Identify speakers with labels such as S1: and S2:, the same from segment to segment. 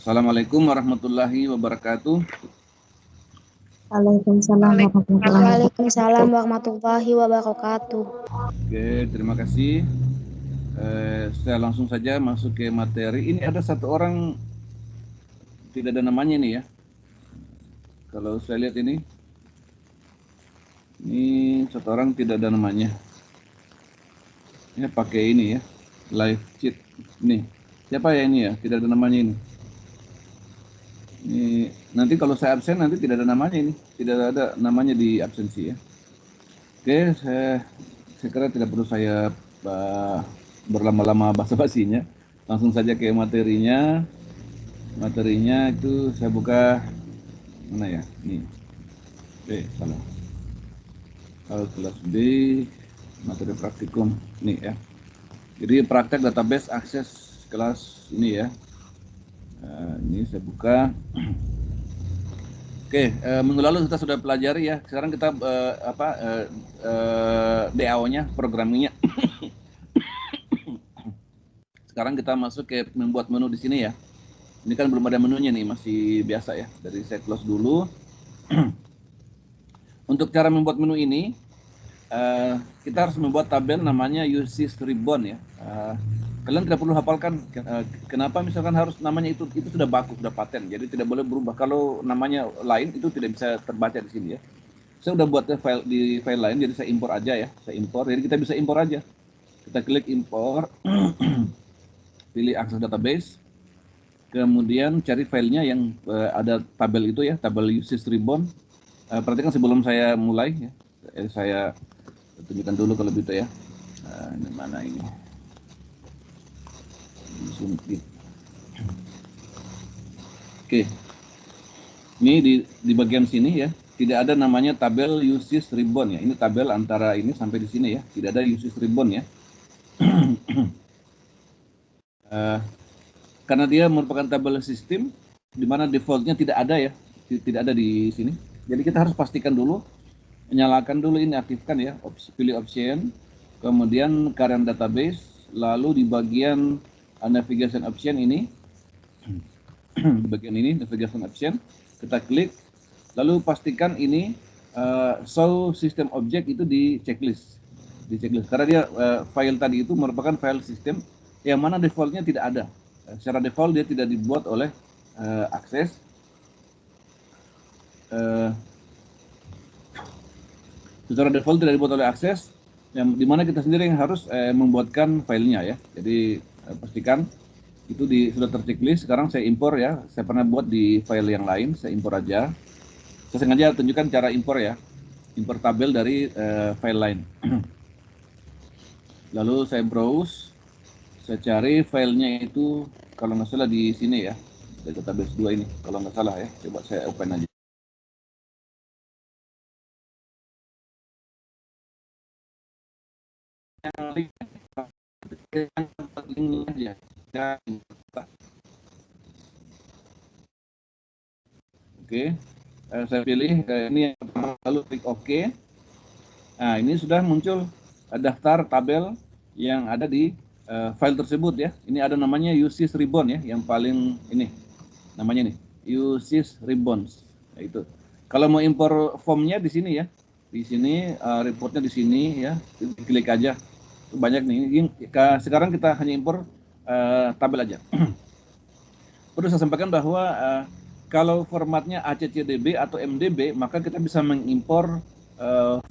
S1: Assalamualaikum warahmatullahi wabarakatuh.
S2: Waalaikumsalam warahmatullahi wabarakatuh.
S1: Oke, terima kasih. Saya langsung saja masuk ke materi. Ini ada satu orang tidak ada namanya nih ya. Kalau saya lihat ini satu orang tidak ada namanya. Ya pakai ini ya, live chat. Nih, siapa ya ini ya? Tidak ada namanya ini. Ini nanti kalau saya absen nanti tidak ada namanya ini, tidak ada namanya di absensi ya. Oke, saya kira tidak perlu saya berlama-lama basa-basinya. Langsung saja ke materinya. Materinya itu saya buka mana ya? Ini. Oke, salah. Kalau kelas B, materi praktikum ini ya. Jadi praktek database akses kelas ini ya. Ini saya buka. Oke, minggu lalu kita sudah pelajari ya. Sekarang kita DAO-nya, programmingnya. Sekarang kita masuk ke membuat menu di sini ya. Ini kan belum ada menunya nih, masih biasa ya. Dari saya close dulu. Untuk cara membuat menu ini, kita harus membuat tabel namanya uses ribbon ya. Kalian tidak perlu hafalkan kenapa misalkan harus namanya itu sudah baku, sudah paten, jadi tidak boleh berubah. Kalau namanya lain itu tidak bisa terbaca di sini ya. Saya udah buatnya di file lain, jadi saya impor aja ya. Saya impor, jadi kita bisa impor aja. Kita klik impor, pilih akses database, kemudian cari filenya yang ada tabel itu ya, tabel uses ribbon. Perhatikan sebelum saya mulai ya, saya tunjukkan dulu kalau gitu ya. Ini mana ini? Oke, ini di bagian sini ya, tidak ada namanya tabel uses ribbon ya. Ini tabel antara ini sampai di sini ya, tidak ada uses ribbon ya. Karena dia merupakan tabel sistem, di mana defaultnya tidak ada ya, tidak ada di sini. Jadi kita harus pastikan dulu, nyalakan dulu ini, aktifkan ya, pilih option, kemudian current database, lalu di bagian navigation option ini, di bagian ini navigation option, kita klik, lalu pastikan ini show system object itu di checklist, karena dia file tadi itu merupakan file sistem yang mana defaultnya tidak ada. Secara default dia tidak dibuat oleh akses. Secara default tidak dibuat oleh akses, yang dimana kita sendiri yang harus membuatkan filenya ya. Jadi pastikan itu sudah terchecklist. Sekarang saya impor ya. Saya pernah buat di file yang lain, saya impor aja. Saya sengaja tunjukkan cara impor ya. Impor tabel dari file lain. Lalu saya browse, saya cari filenya itu kalau nggak salah di sini ya, dari database 2 ini kalau nggak salah ya. Coba saya open aja. Link aja. Oke, saya pilih ini yang pertama, lalu klik OK. Nah, ini sudah muncul daftar tabel yang ada di file tersebut ya. Ini ada namanya uses ribbon ya, yang paling ini namanya nih, uses ribbons. Nah, itu. Kalau mau impor formnya di sini ya, di sini reportnya di sini ya, klik aja. Itu banyak nih. Sekarang kita hanya impor tabel aja. Perlu saya sampaikan bahwa kalau formatnya ACCDB atau MDB, maka kita bisa mengimpor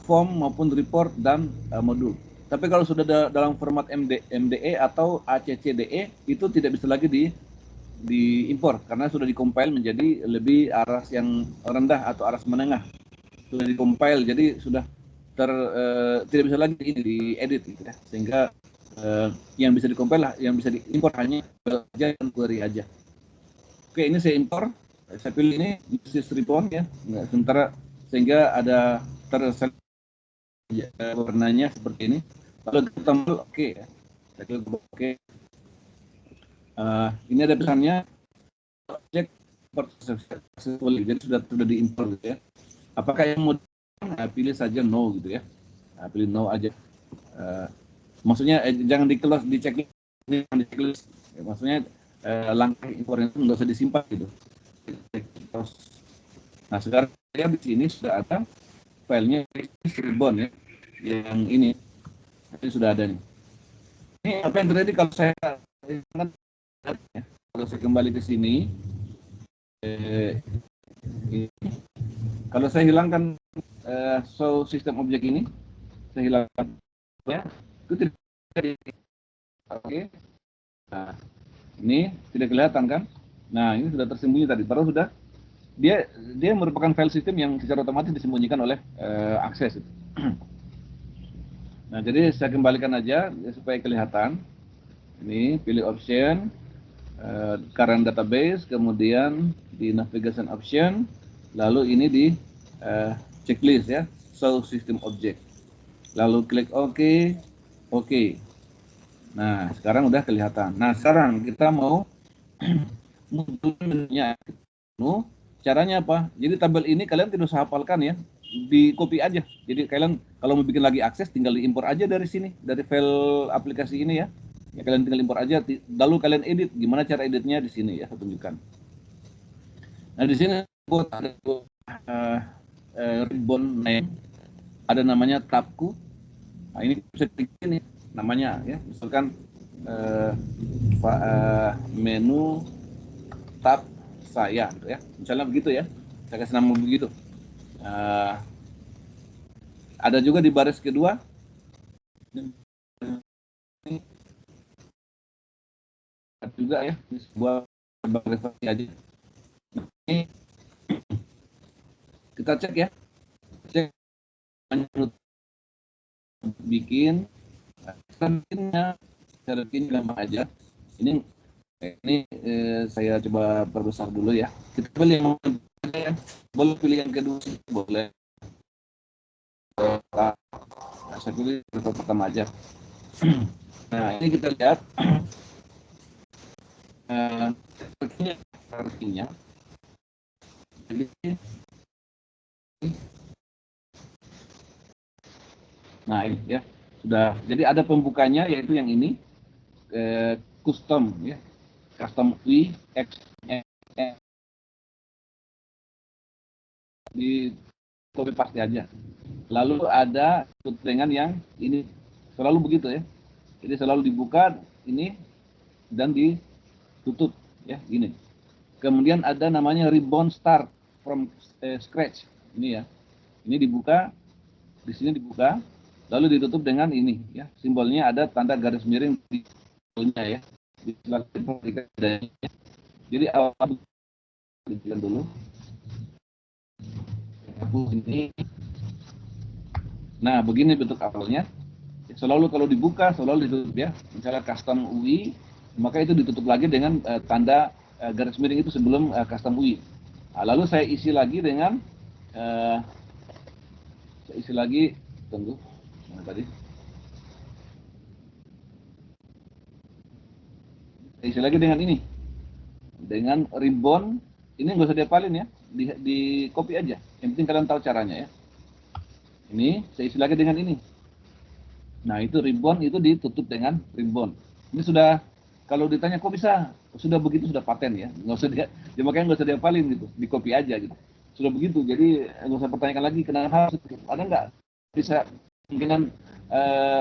S1: form maupun report dan modul. Tapi kalau sudah dalam format MDE atau ACCDE, itu tidak bisa lagi diimpor karena sudah dikompil menjadi lebih aras yang rendah atau aras menengah. Sudah dikompil, jadi sudah tidak bisa lagi diedit gitu ya. Sehingga yang bisa dikompil lah, yang bisa diimpor hanya aja dan query aja. Oke, ini saya impor, saya pilih ini uses ribbon ya, sementara sehingga ada warnanya seperti ini. Lalu kita tombol oke ya, saya klik oke. Ini ada pesannya objek successful, jadi sudah diimpor gitu ya. Apakah yang mau pilih saja no gitu ya, pilih no aja. Maksudnya jangan di checklist. Ya, maksudnya langkah impor itu nggak usah disimpan gitu. Nah sekarang saya di sini sudah ada filenya ribbon ya, yang ini sudah ada nih. Ini apa yang terjadi kalau saya kalau saya kembali ke sini, kalau saya hilangkan show system object ini, saya hilangkan ya, itu tidak jadi. Oke. Nah, ini tidak kelihatan kan? Nah, ini sudah tersembunyi tadi. Padahal sudah dia merupakan file system yang secara otomatis disembunyikan oleh akses. Nah, jadi saya kembalikan aja ya, supaya kelihatan. Ini pilih option current database, kemudian di navigation option, lalu ini di checklist ya, show system object. Lalu klik OK, OK. Nah, sekarang udah kelihatan. Nah, sekarang kita mau munculnya. Caranya apa? Jadi tabel ini kalian tidak usah hafalkan ya, di copy aja. Jadi kalian kalau mau bikin lagi akses tinggal diimpor aja dari sini, dari file aplikasi ini ya. Ya kalian tinggal impor aja, lalu kalian edit. Gimana cara editnya di sini ya, saya tunjukkan. Nah di sini ada ribbon name, ada namanya tabku. Nah ini bisa bikin nih namanya ya, misalkan menu tab saya gitu ya, misalnya begitu ya, saya kasih nama begitu. Ada juga di baris kedua ada juga ya, ini sebuah baris aja. Ini kita cek ya, cek bikin cara bikin gampang aja. Ini saya coba perbesar dulu ya. Kita pilih yang ya. Boleh pilih yang kedua boleh. Nah, saya pilih yang pertama aja. Nah ini kita lihat artinya. Jadi nah ini ya sudah. Jadi ada pembukanya yaitu yang ini custom ya, custom UI X di copy paste aja. Lalu ada dengan yang ini selalu begitu ya. Jadi selalu dibuka ini dan ditutup ya gini. Kemudian ada namanya ribbon start from scratch ini ya. Ini dibuka, di sini dibuka, lalu ditutup dengan ini ya. Simbolnya ada tanda garis miring di simbolnya ya. Jadi awal dulu. Ini. Nah, begini bentuk awalnya. Selalu kalau dibuka, selalu ditutup ya. Misalnya custom UI, maka itu ditutup lagi dengan tanda garis miring itu sebelum custom UI. Nah, lalu saya isi lagi dengan tunggu, mana tadi? Saya isi lagi dengan ini, dengan ribbon. Ini nggak usah diapalin ya, di copy aja. Yang penting kalian tahu caranya ya. Ini saya isi lagi dengan ini. Nah itu ribbon itu ditutup dengan ribbon. Ini sudah, kalau ditanya kok bisa, sudah begitu, sudah paten ya, nggak usah dia, ya makanya nggak usah diapalin gitu, di copy aja gitu. Sudah begitu, jadi nggak usah pertanyakan lagi kenapa ada nggak bisa kemungkinan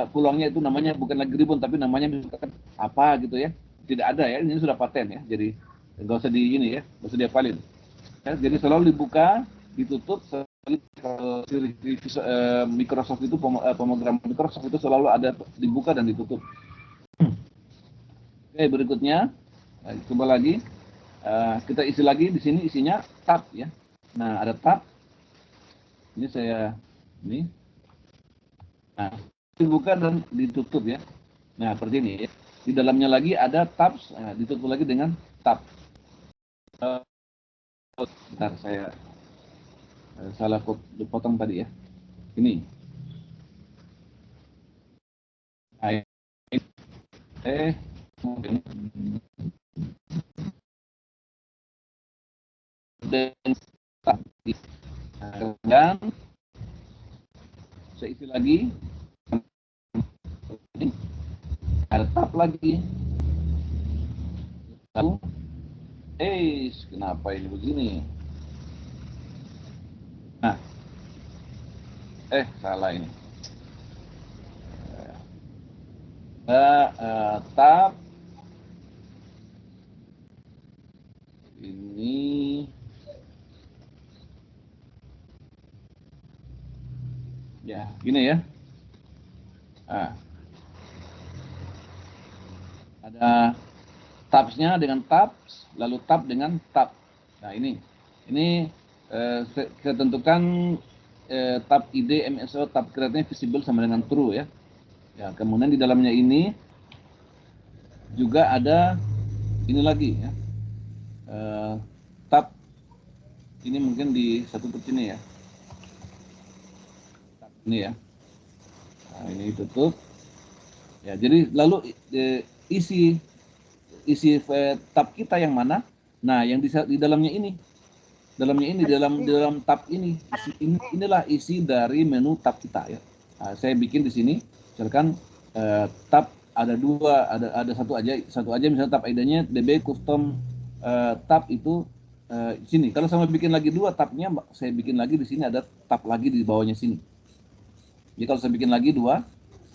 S1: peluangnya itu namanya bukan lagi ribbon tapi namanya misalkan apa gitu ya, tidak ada ya, ini sudah paten ya, jadi nggak usah di ini ya, nggak usah diapalin. Ya, jadi selalu dibuka, ditutup. Microsoft itu pemrogram Microsoft itu selalu ada dibuka dan ditutup. Oke, berikutnya coba lagi kita isi lagi di sini, isinya tab ya. Nah ada tab, ini saya ini, nah dibuka dan ditutup ya. Nah seperti ini ya. Di dalamnya lagi ada tabs, ditutup lagi dengan tab. Bentar saya salah potong tadi ya. Ini. Dan saya isi lagi ini ada tab lagi. Lalu, kenapa ini begini? Nah, salah ini. Tab ini ya gini ya. Ada tabsnya dengan tabs, lalu tab dengan tab. Nah ini saya tentukan tab ID MSO tab create-nya visible sama dengan true ya. Ya kemudian di dalamnya ini juga ada ini lagi ya. Tab ini mungkin di satu tutup sini ya. Tab ini ya. Nah, ini tutup. Ya, jadi lalu isi tab kita yang mana? Nah, yang di dalamnya ini. Di dalam tab ini. Inilah isi dari menu tab kita ya. Nah, saya bikin di sini misalkan tab ada dua, ada satu aja misalnya tab ID-nya DB custom tab itu di sini. Kalau saya bikin lagi dua tabnya, saya bikin lagi di sini ada tab lagi di bawahnya sini. Jadi kalau saya bikin lagi dua,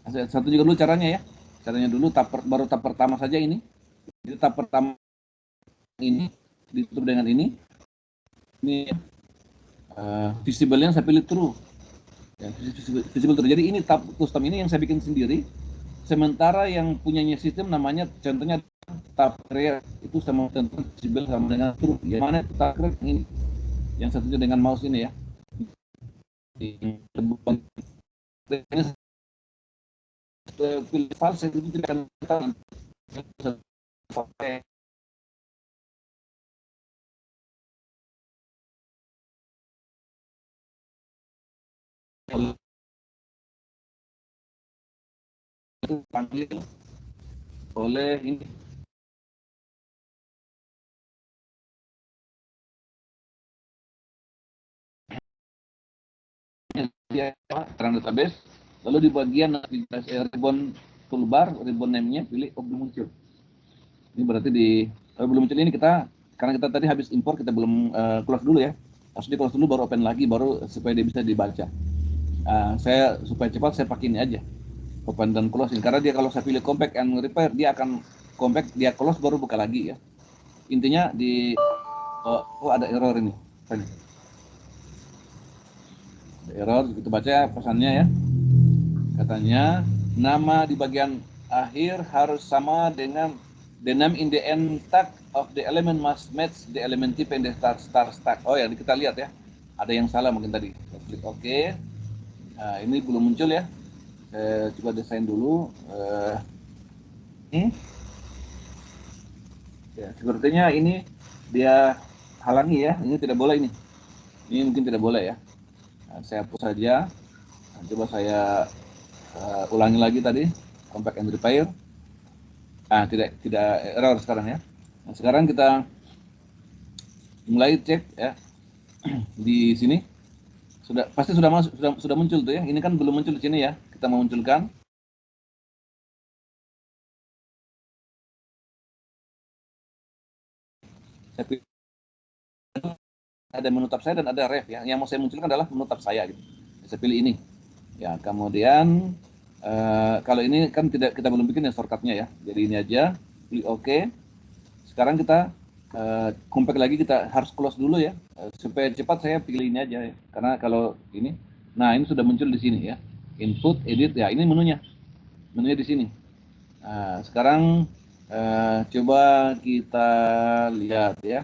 S1: satu juga dulu caranya ya. Caranya dulu baru tab pertama saja ini. Jadi tab pertama ini ditutup dengan ini. Ini visible-nya saya pilih true. Ya, visible true. Jadi ini tab custom ini yang saya bikin sendiri. Sementara yang punyanya sistem namanya contohnya tab create itu sama visible sama dengan true. Yang mana tab create ini? Yang satunya dengan mouse ini ya. Ini pilih file saya itu tidak akan panggil oleh ini dia terang database, lalu di bagian ribbon toolbar, ribbon name-nya pilih belum muncul. Ini berarti belum muncul ini karena kita tadi habis impor kita belum close dulu ya. Harus di close dulu baru open lagi baru supaya dia bisa dibaca. Saya supaya cepat saya pakai ini aja. Open dan closing karena dia kalau saya pilih compact and repair dia akan compact dia close baru buka lagi ya. Intinya ada error ini. Error kita baca pesannya ya, katanya nama di bagian akhir harus sama dengan the name in the end tag of the element must match the element type in the star stack. Oh ya, kita lihat ya, ada yang salah mungkin tadi. Klik OK. Nah, ini belum muncul ya, saya coba desain dulu. Ini ya, sepertinya ini dia halangi ya, ini tidak boleh ini mungkin tidak boleh ya. Nah, saya hapus saja. Nah, coba saya ulangi lagi tadi compact and repair. Tidak error sekarang ya. Nah, sekarang kita mulai cek ya. Di sini pasti sudah masuk, sudah muncul tuh ya. Ini kan belum muncul di sini ya. Kita mau munculkan. Saya pilih ada menu tab saya dan ada ref ya. Yang mau saya munculkan adalah menu tab saya gitu. Saya pilih ini. Ya, kemudian kalau ini kan kita belum bikin ya shortcutnya ya. Jadi ini aja, klik OK. Sekarang kita compact lagi, kita harus close dulu ya. Supaya cepat saya pilih ini aja ya. Karena kalau ini, nah ini sudah muncul di sini ya. Input, edit ya, ini menunya. Menunya di sini. Nah, sekarang coba kita lihat ya.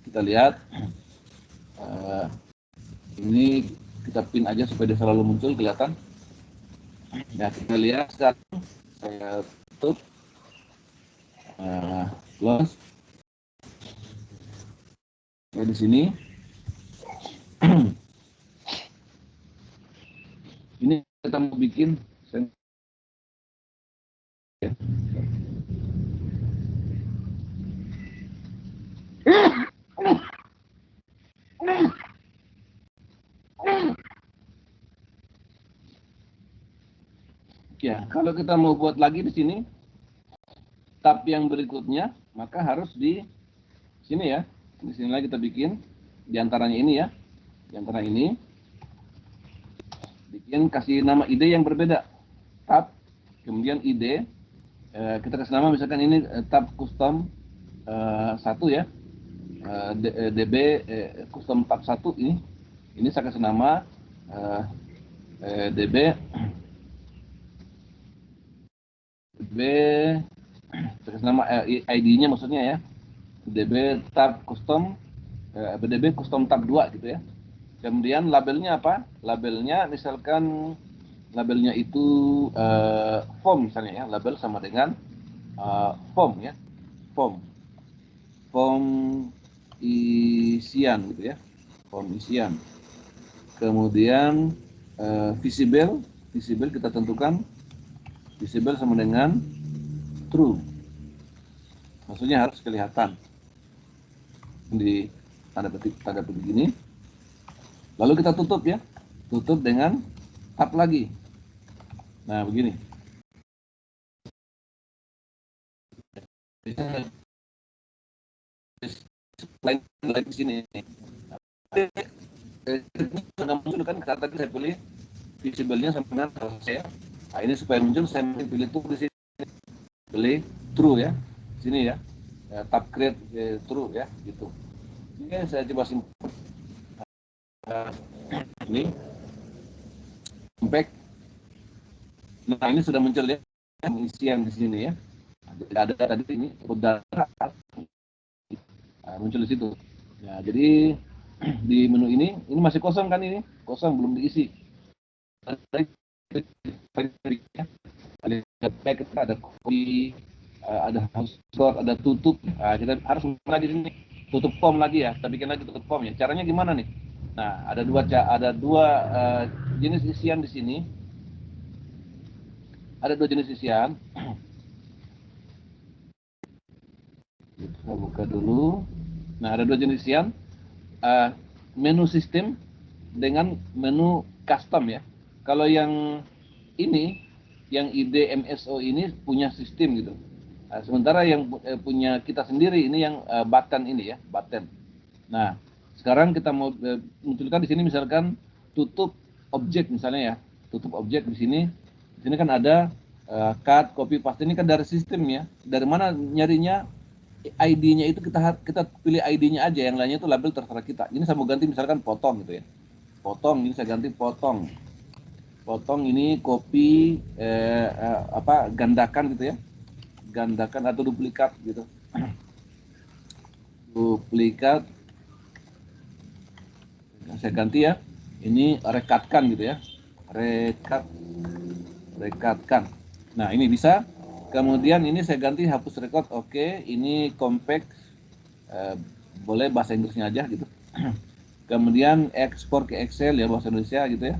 S1: Kita lihat. Ini kita pin aja supaya dia selalu muncul kelihatan. Nah, kita lihat sekarang saya tutup, close. Ya, di sini ini kita mau bikin Ya, kalau kita mau buat lagi di sini tab yang berikutnya, maka harus di sini ya. Di sini lagi kita bikin di antaranya ini ya. Di antara ini bikin kasih nama ide yang berbeda. Tab, kemudian ide, kita kasih nama misalkan ini tab custom 1 ya. DB custom tab 1 ini saya kasih nama DB saya kasih nama ID-nya maksudnya ya, DB tab custom DB custom tab 2 gitu ya. Kemudian labelnya apa? Labelnya misalkan labelnya itu form misalnya ya, label sama dengan form ya, form isian gitu ya, form isian. Kemudian visible kita tentukan visible sama dengan true, maksudnya harus kelihatan di tanda petik ini. Lalu kita tutup ya, tutup dengan tab lagi. Nah begini. Lain di sini. Muncul kan kata tadi saya pilih visible-nya sama dengan saya. Nah, ini supaya muncul saya pilih true di sini. Pilih true ya. Sini ya. Tab create true ya, gitu. Ini saya coba simpan. Ini back. Nah, ini sudah muncul ya isian di sini ya. Ada tadi ini udah muncul di situ. Ya, jadi di menu ini masih kosong kan, ini kosong belum diisi. Ada copy, ada password, ada tutup. Kita harus lagi sini tutup form lagi ya. Kita bikin lagi tutup form ya. Caranya gimana nih? Nah, ada dua jenis isian di sini. Ada dua jenis isian. Kita buka dulu. Nah, ada dua jenis isian. Menu sistem dengan menu custom ya. Kalau yang ini, yang ide MSO ini punya sistem gitu. Sementara yang punya kita sendiri ini yang button ini ya, button. Nah, sekarang kita mau munculkan di sini misalkan tutup objek misalnya ya, tutup objek di sini. Di sini kan ada cut, copy, paste, ini kan dari sistem ya. Dari mana nyarinya? ID-nya itu kita pilih ID-nya aja, yang lainnya itu label terserah kita. Ini saya mau ganti misalkan potong gitu ya. Potong, ini saya ganti potong. Potong ini copy gandakan gitu ya. Gandakan atau duplikat gitu. Duplikat. Nah, saya ganti ya. Ini rekatkan gitu ya. Rekatkan. Nah, ini bisa. Kemudian ini saya ganti hapus record, oke. Ini compact, boleh bahasa Inggrisnya aja gitu. Kemudian ekspor ke Excel ya, bahasa Indonesia gitu ya.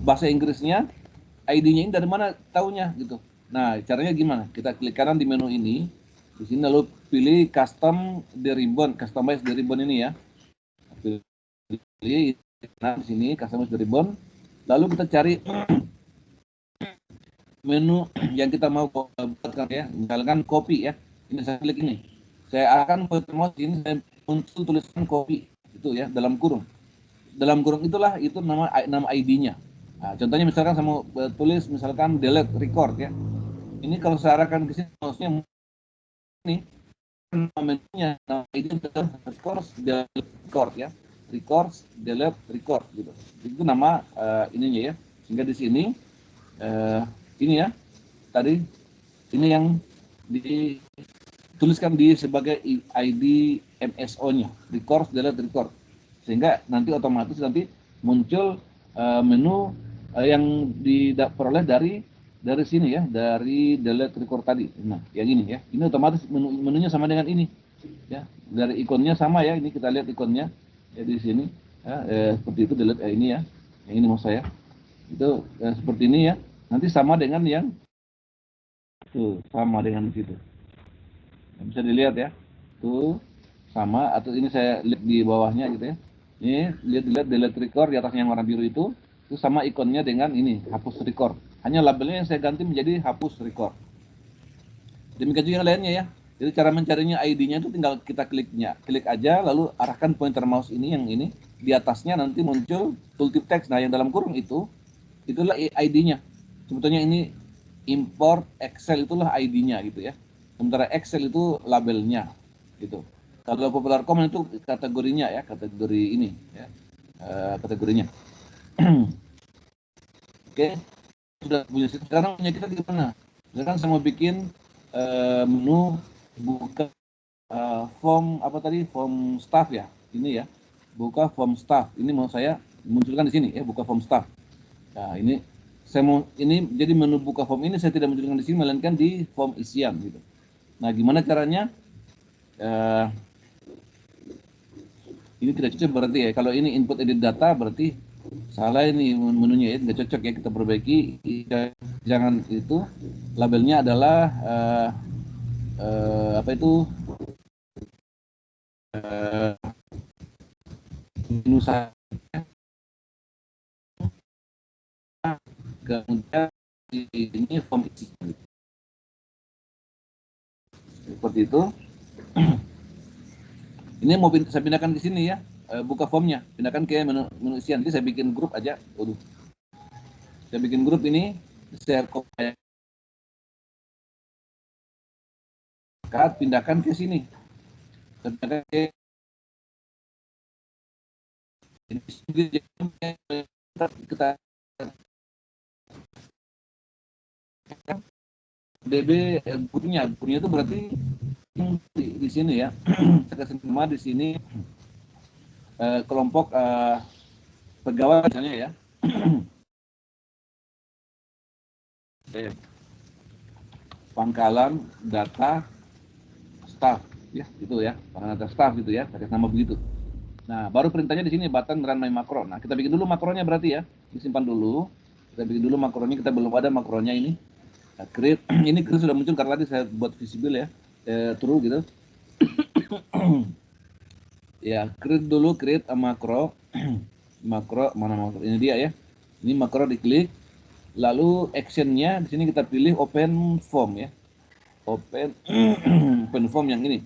S1: Bahasa Inggrisnya, ID-nya ini dari mana taunya gitu. Nah, caranya gimana? Kita klik kanan di menu ini, di sini lalu pilih custom the ribbon, customize the ribbon ini ya. Pilih nah di sini customize the ribbon. Lalu kita cari menu yang kita mau buatkan ya, misalkan copy ya. Ini saya klik ini. Saya akan mouse ini, saya muncul tulisan copy itu ya, dalam kurung. Dalam kurung itulah itu nama ID-nya. Nah, contohnya misalkan saya mau tulis misalkan delete record ya. Ini kalau saya arahkan ke sini mouse-nya ini nama menunya, nama ID record, delete record ya. Record, delete record gitu. Itu nama ininya ya. Sehingga di sini ini ya, tadi ini yang dituliskan di sebagai ID MSO-nya, record, delete, record, sehingga nanti otomatis nanti muncul menu yang diperoleh dari sini ya, dari delete, record tadi. Nah, yang ini ya, ini otomatis menunya sama dengan ini, ya, dari ikonnya sama ya. Ini kita lihat ikonnya ya di sini, ya, seperti itu delete ini ya, yang ini mau saya itu seperti ini ya. Nanti sama dengan yang tuh, sama dengan di situ. Nah, bisa dilihat ya. Tuh sama, atau ini saya lihat di bawahnya gitu ya. Ini lihat delete record di atasnya yang warna biru itu sama ikonnya dengan ini hapus record. Hanya labelnya yang saya ganti menjadi hapus record. Demikian juga yang lainnya ya. Jadi cara mencarinya ID-nya itu tinggal kita klik aja, lalu arahkan pointer mouse ini yang ini, di atasnya nanti muncul tooltip text. Nah yang dalam kurung itulah ID-nya. Sebetulnya ini import Excel itulah ID-nya gitu ya. Sementara Excel itu labelnya gitu. Kalau Popular Common itu kategorinya ya, kategori ini ya, kategorinya. Oke, sudah punya. Sekarang punya kita gimana? Sekarang saya mau bikin menu buka form apa tadi, form staff ya, ini ya, buka form staff. Ini mau saya munculkan di sini ya, buka form staff. Nah ini saya mau, ini jadi menu buka form ini saya tidak munculkan di sini, melainkan di form isian gitu. Nah gimana caranya? Ini tidak cocok berarti ya. Kalau ini input edit data berarti salah ini menunya ya, nggak cocok ya, kita perbaiki. Jangan itu, labelnya adalah apa itu, menu saya, kemudian ini form isi seperti itu. Ini mau saya pindahkan ke sini ya, buka formnya, pindahkan ke menu isian. Jadi saya bikin grup aja. Waduh, saya bikin grup ini, saya copy, pindahkan ke sini, pindahkan ke ini, kita DB grupnya itu berarti di sini ya. Saya kasih nama di sini kelompok pegawai misalnya ya. Pangkalan data staff ya, itu ya, pangkalan data staff gitu ya, kasih nama begitu. Nah baru perintahnya di sini button run my macro. Nah kita bikin dulu makronya berarti ya, disimpan dulu, kita bikin dulu makronya. Kita belum ada makronya ini. Nah, create ini create sudah muncul karena tadi saya buat visible ya, true gitu. Ya create dulu, create a makro. Makro mana makro, ini dia ya, ini makro diklik, lalu actionnya di sini kita pilih open form ya, open open form yang ini.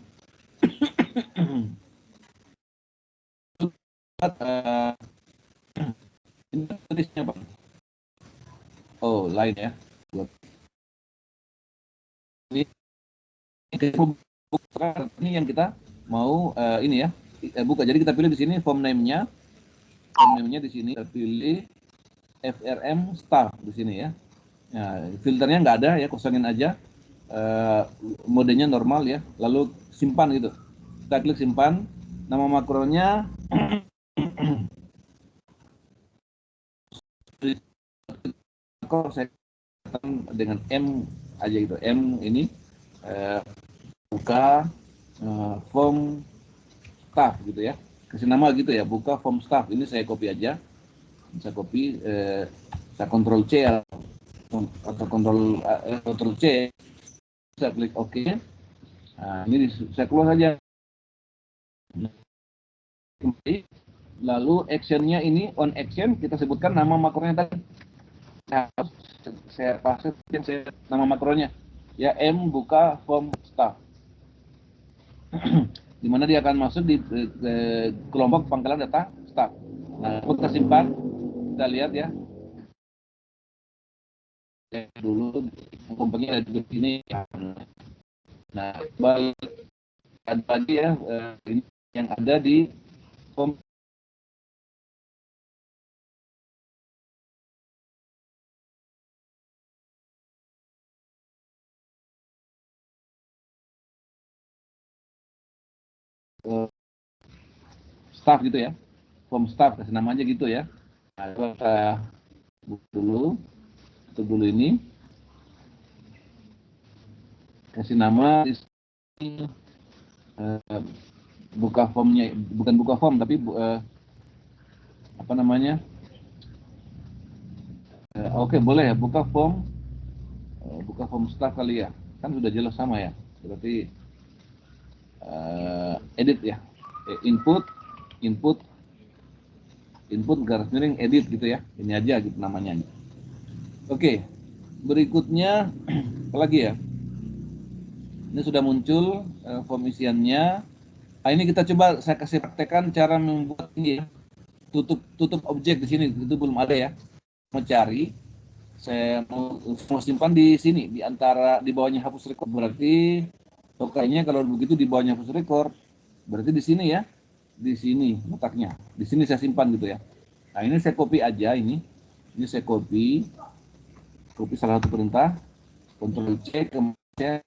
S1: Ini tulisnya Pak, oh lain ya, ini yang kita mau ini ya, buka. Jadi kita pilih di sini form name-nya, di sini kita pilih FRM staff di sini ya. Nah, filternya nggak ada ya, kosongin aja. Modenya normal ya, lalu simpan gitu. Kita klik simpan, nama makronya makro saya dengan M aja gitu, M ini buka form staff gitu ya, kasih nama gitu ya, buka form staff. Ini saya copy aja, saya copy, saya Ctrl C atau Ctrl C, saya klik OK. Nah, ini saya keluar saja. Lalu actionnya ini on action, kita sebutkan nama makronya tadi. Nah, saya pasang nama makronya ya, M buka form staff. Di mana dia akan masuk di kelompok pangkalan data staff. Nah, kita simpan, kita lihat ya. Dulu kompaknya ada di sini. Nah, ada lagi ya, ini yang ada di form staff gitu ya, form staff, kasih namanya gitu ya. Nah, kita buka dulu, tutup dulu ini, kasih nama di sini, buka formnya, bukan buka form tapi apa namanya, oke, boleh ya, buka form staff kali ya, kan sudah jelas sama ya, berarti edit ya, input garis miring edit gitu ya, ini aja gitu namanya. Oke, berikutnya apa lagi ya? Ini sudah muncul form isiannya. Nah, ini kita coba saya kasih praktekkan cara membuat ini ya. Tutup objek di sini itu belum ada ya. Mau cari, saya mau simpan di sini di antara di bawahnya hapus record, berarti kayaknya kalau begitu di bawahnya hapus record berarti di sini ya, di sini letaknya, di sini saya simpan gitu ya. Nah ini saya copy aja ini saya copy salah satu perintah, Ctrl C, kemudian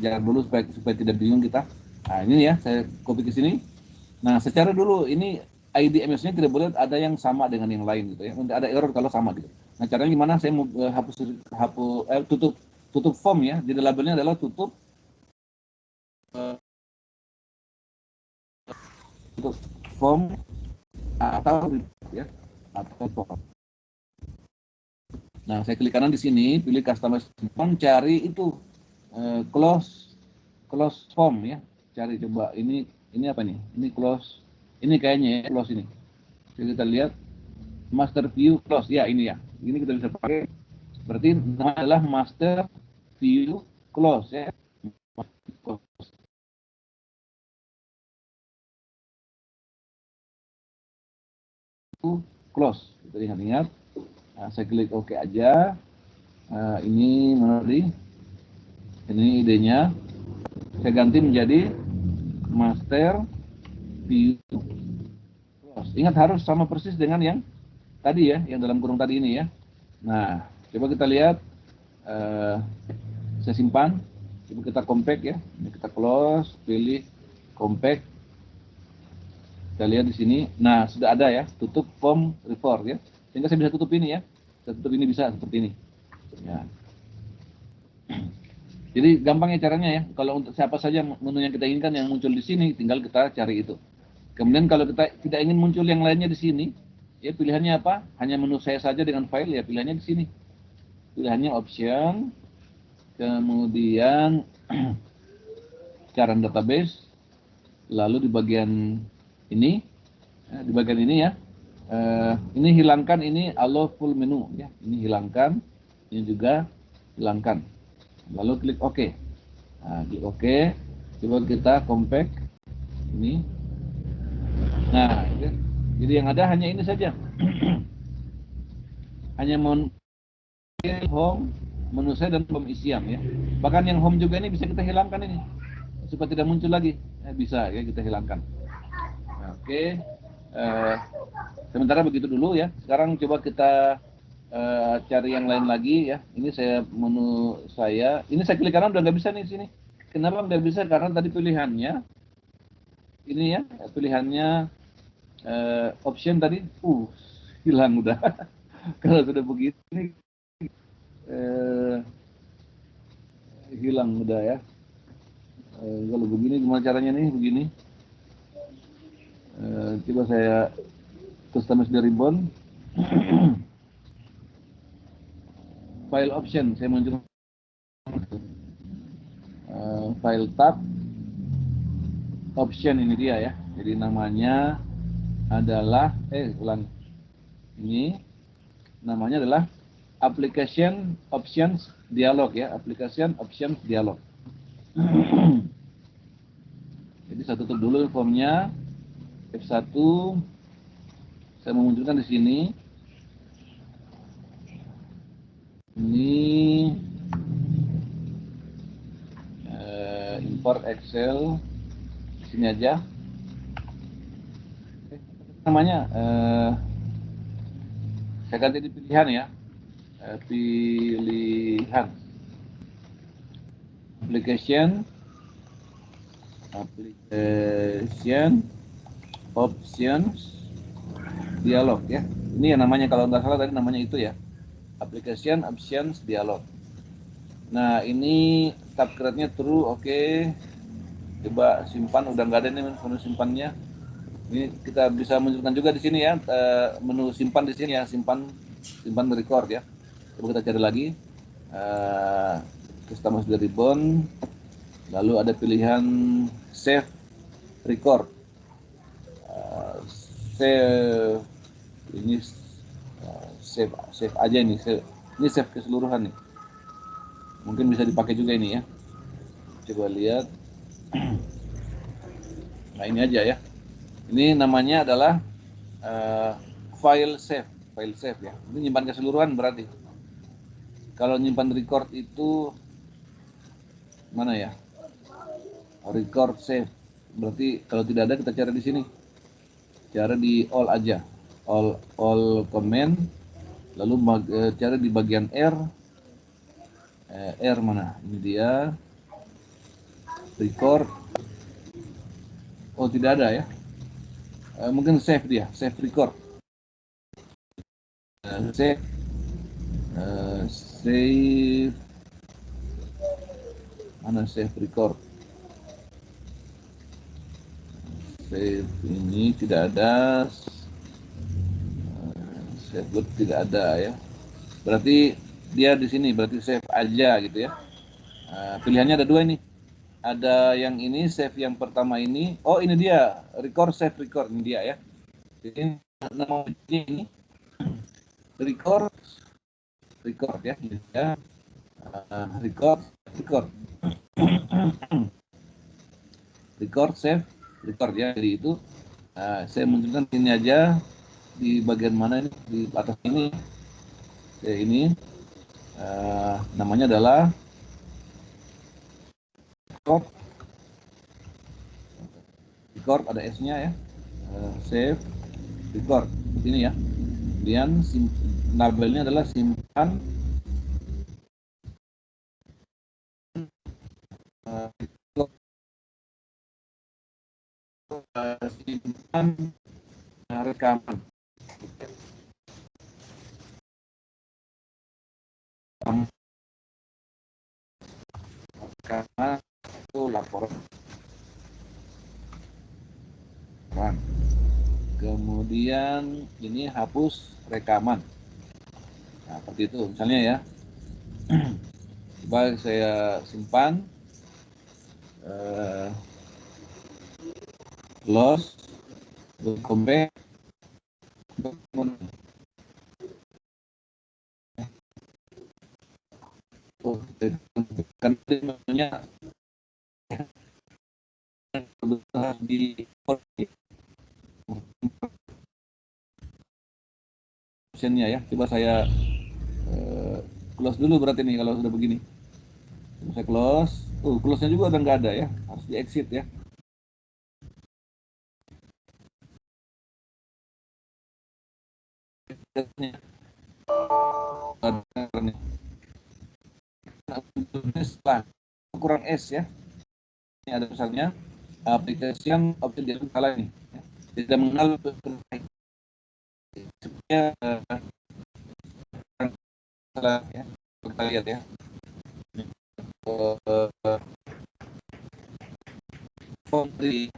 S1: jangan dulu supaya tidak bingung kita. Nah ini ya saya copy ke sini. Nah secara dulu ini ID MS-nya tidak boleh ada yang sama dengan yang lain gitu ya. Nanti ada error kalau sama gitu. Nah caranya gimana? Saya mau tutup form ya. Jadi labelnya adalah tutup form atau ya atau form. Nah saya klik kanan di sini, pilih customize form, cari itu close form ya. Cari coba ini apa nih? Ini close. Ini kayaknya ya close ini. Jadi kita lihat master view close ya, ini ya. Ini kita bisa pakai. Berarti namanya adalah master view close ya. Close. Kita ingat-ingat. Nah, saya klik OK aja. Ini menarik. Ini idenya. Saya ganti menjadi master view close. Ingat harus sama persis dengan yang tadi ya, yang dalam kurung tadi ini ya. Nah, coba kita lihat. Saya simpan. Coba kita compact ya. Ini kita close, pilih compact. Kita lihat di sini. Nah, sudah ada ya, tutup form report ya. Sehingga saya bisa tutup ini ya. Saya tutup ini bisa seperti ini. Ya. Jadi gampangnya caranya ya. Kalau untuk siapa saja menu yang kita inginkan yang muncul di sini, tinggal kita cari itu. Kemudian kalau kita tidak ingin muncul yang lainnya di sini, ya pilihannya apa? Hanya menu saya saja dengan file ya, pilihannya di sini. Pilihannya option, kemudian cara database, lalu di bagian ini ya, ini hilangkan ini allow full menu ya, ini hilangkan, ini juga hilangkan, lalu klik OK. Nah, klik OK, coba kita compact ini. Nah ya. Jadi yang ada hanya ini saja. Hanya home, menu saya dan home isian ya. Bahkan yang home juga ini bisa kita hilangkan ini supaya tidak muncul lagi. Bisa ya kita hilangkan. Oke. Sementara begitu dulu ya. Sekarang coba kita cari yang lain lagi ya. Ini saya menu saya. Ini saya klik kanan udah nggak bisa nih di sini. Kenapa nggak bisa? Karena tadi pilihannya ini ya, pilihannya option tadi hilang udah. Kalau sudah begini hilang udah ya. Kalau begini gimana caranya nih? Begini. Coba saya customize the ribbon. File option saya muncul file tab option, ini dia ya. Jadi namanya adalah ini namanya adalah application options dialog ya, application options dialog. Jadi saya tutup dulu formnya, F1 saya memunculkan di sini. Ini import Excel di sini aja. Namanya saya ganti di pilihan ya, pilihan application options dialog ya. Ini yang namanya kalau nggak salah tadi namanya itu ya, application options dialog. Nah ini tab create-nya true, oke. Coba simpan, udah nggak ada nih menu simpannya. Ini kita bisa munculkan juga di sini ya, menu simpan di sini ya, simpan record ya. Coba kita cari lagi, customize the ribbon, lalu ada pilihan save record, save ini save aja ini, Ini save keseluruhan nih. Mungkin bisa dipakai juga ini ya. Coba lihat. Nah ini aja ya. Ini namanya adalah file save ya. Ini nyimpan keseluruhan berarti. Kalau nyimpan record itu mana ya? Record save. Berarti kalau tidak ada kita cari di sini. Cari di all aja. All command. Lalu cari di bagian R. R mana? Ini dia. Record. Oh tidak ada ya. Mungkin save dia, save record. Save mana save record. Save ini tidak ada. Save good tidak ada ya. Berarti dia di sini, berarti save aja gitu ya. Pilihannya ada dua ini. Ada yang ini save yang pertama ini. Oh ini dia record save record ini dia ya. Ini nama ini record ya. Ini dia. Record record save record ya. Jadi itu saya munculkan ini aja di bagian mana ini di atas ini. Ini namanya adalah record ada S-nya ya. Save record ini ya. Kemudian labelnya adalah simpan simpan rekaman. Karena itu laporan. Kemudian ini hapus rekaman. Nah, seperti itu misalnya ya. Coba saya simpan. Close. Compare. Kan namanya di optionnya ya. Coba saya close dulu berarti nih kalau sudah begini. Saya close. Close-nya juga udah nggak ada ya. Harus di exit ya. Kurang S ya. Ini ada misalnya application option dia salah ini. Ya. Tidak mengenal sebenarnya salah ya. Kita lihat ya. Form di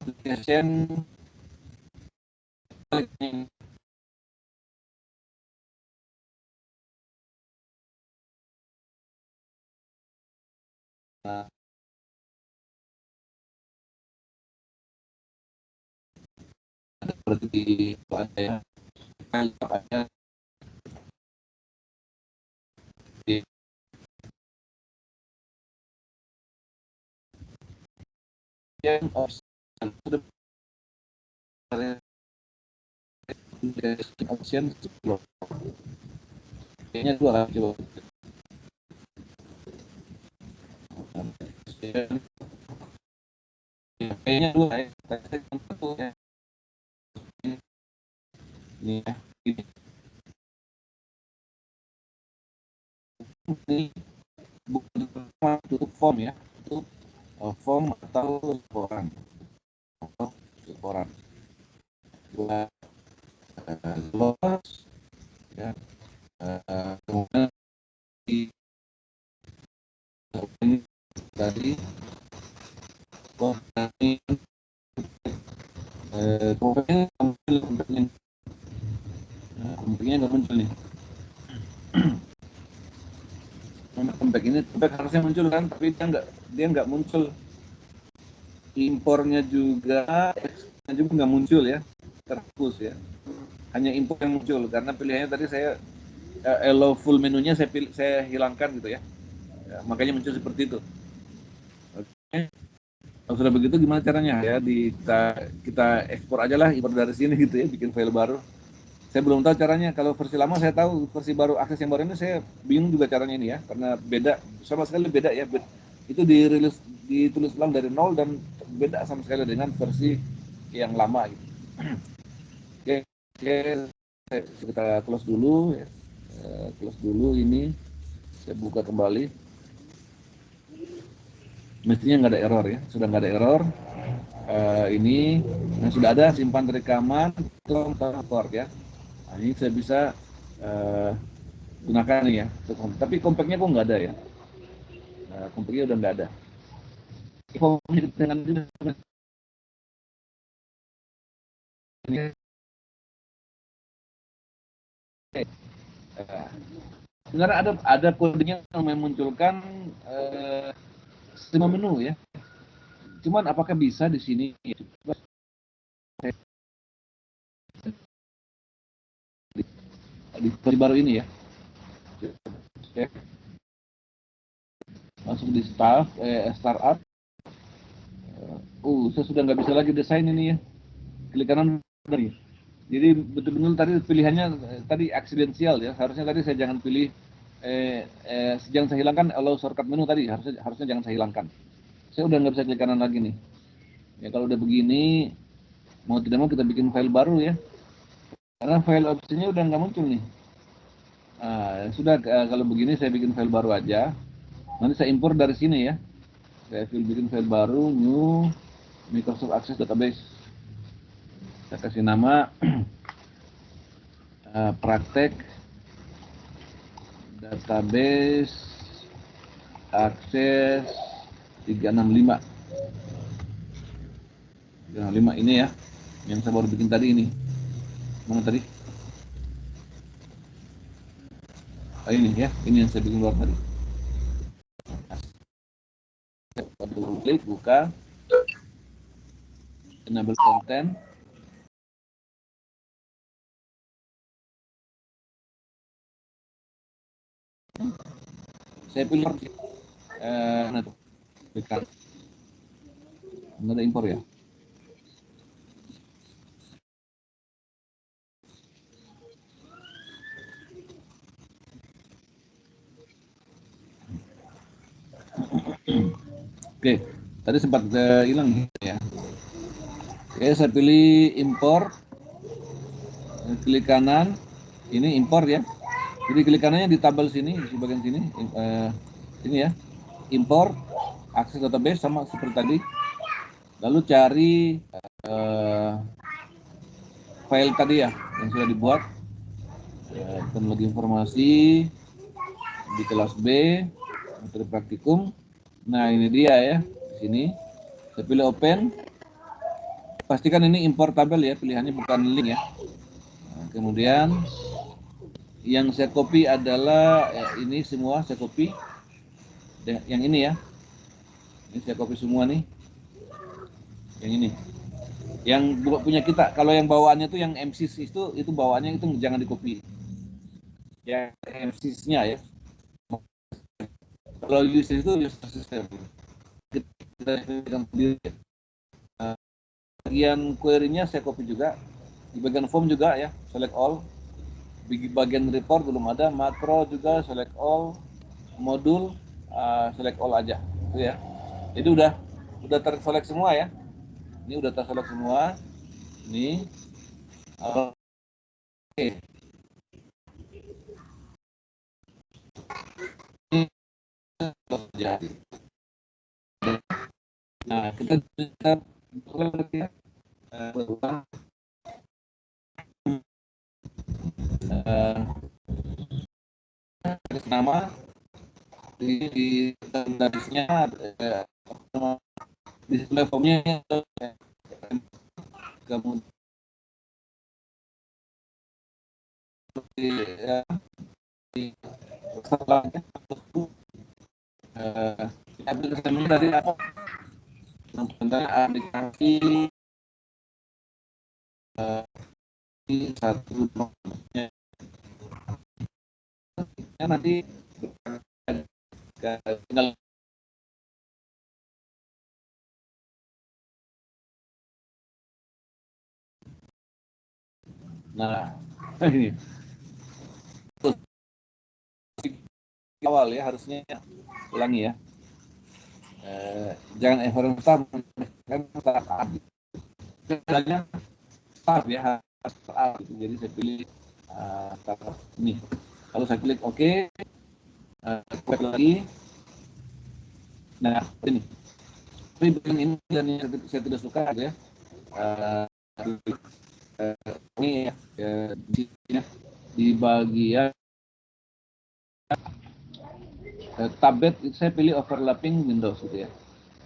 S1: application berarti di ada ya. Ada di option sudah option kayaknya dua lah coba. Kayaknya dua ya. Satu ya. Ini ya. Ini bukan tutup form ya. Tutup form atau laporan. Buat lolos ya. Kemudian di ini tadi ini kompaknya nggak muncul nih. Kompak ini kompak harusnya muncul kan, tapi dia nggak muncul. impornya juga, ekspornya juga nggak muncul ya, terhapus ya. Hanya impor yang muncul karena pilihannya tadi saya allow full menunya saya hilangkan gitu ya. Makanya muncul seperti itu. Oke. Kalau sudah begitu gimana caranya ya? Kita ekspor aja lah, impor dari sini gitu ya, bikin file baru. Saya belum tahu caranya. Kalau versi lama saya tahu, versi baru akses yang baru ini saya bingung juga caranya ini ya, karena beda sama sekali beda ya. Itu ditulis ulang dari nol dan beda sama sekali dengan versi yang lama gitu. Oke, kita close dulu ya. Close dulu ini. Saya buka kembali. Mestinya nggak ada error ya, sudah nggak ada error. Ini sudah ada simpan rekaman record ya. Nah, ini saya bisa gunakan nih ya. Tapi compactnya kok nggak ada ya. Compactnya udah nggak ada. Dengan ini sebenarnya ada kodenya yang memunculkan sistem menu ya. Cuman apakah bisa di sini? Di versi baru ini ya. Oke. Masuk di startup. Saya sudah nggak bisa lagi desain ini ya. Klik kanan dari. Jadi betul-betul tadi pilihannya tadi accidental ya. Harusnya tadi saya jangan pilih jangan saya hilangkan allow shortcut menu tadi. Harusnya jangan saya hilangkan. Saya udah nggak bisa klik kanan lagi nih. Ya kalau udah begini mau tidak mau kita bikin file baru ya. Karena file opsinya udah nggak muncul nih. Nah, sudah kalau begini saya bikin file baru aja. Nanti saya impor dari sini ya. Saya bikin file baru, new Microsoft Access Database. Saya kasih nama praktek database Access 365. 365 ini ya, yang saya baru bikin tadi ini. Mana tadi? Ini ya, ini yang saya bikin luar tadi. Double klik, buka, enable content. Saya pilih mana tuh? Bukan. Nggak ada impor ya. Oke, tadi sempat hilang ya. Oke, saya pilih impor. Klik kanan, ini impor ya. Jadi klik kanannya di tabel sini, di bagian sini, ini ya, impor, akses database sama seperti tadi. Lalu cari file tadi ya, yang sudah dibuat. Teknologi informasi di kelas B, materi praktikum. Nah ini dia ya, di sini. Saya pilih open. Pastikan ini import tabel ya, pilihannya bukan link ya. Nah, kemudian yang saya copy adalah ini semua saya copy. Yang ini ya, ini saya copy semua nih. Yang ini, yang punya kita. Kalau yang bawaannya tuh yang MSIS itu bawaannya itu jangan di copy. Ya MSIS-nya ya. Kalau user itu user system. Kita pegang sendiri. Bagian query-nya saya copy juga. Di bagian form juga ya, select all. Di bagian report belum ada, makro juga select all, modul select all aja, itu ya. Jadi udah terselect semua ya. Ini udah terselect semua. Ini oke. Ini jadi. Nah, kita bisa ya, nama di database-nya display formnya kemudian aplikasi tadi apa tentang aplikasi satu nanti tinggal ini awal ya, harusnya ulangi ya. Jangan ever start kan start start ya, start. Jadi saya pilih start ini. Lalu saya klik OK, klik lagi. Nah ini, ini yang saya tidak suka ya. Ini ya, di bagian tablet itu saya pilih overlapping Windows gitu ya.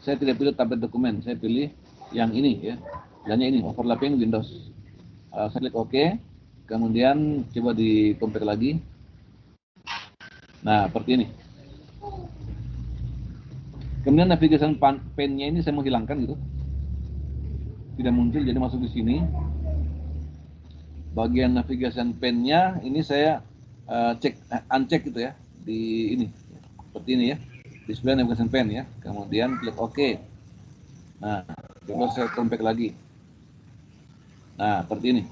S1: Saya tidak pilih tablet dokumen, saya pilih yang ini ya. Hanya ini overlapping Windows. Saya klik OK, kemudian coba di compare lagi. Nah, seperti ini. Kemudian navigation pane-nya ini saya mau hilangkan gitu. Tidak muncul, jadi masuk di sini. Bagian navigation pane-nya ini saya uncheck gitu ya, di ini. Seperti ini ya. Display navigation pane ya. Kemudian klik OK. Nah, coba saya compare lagi. Nah, seperti ini.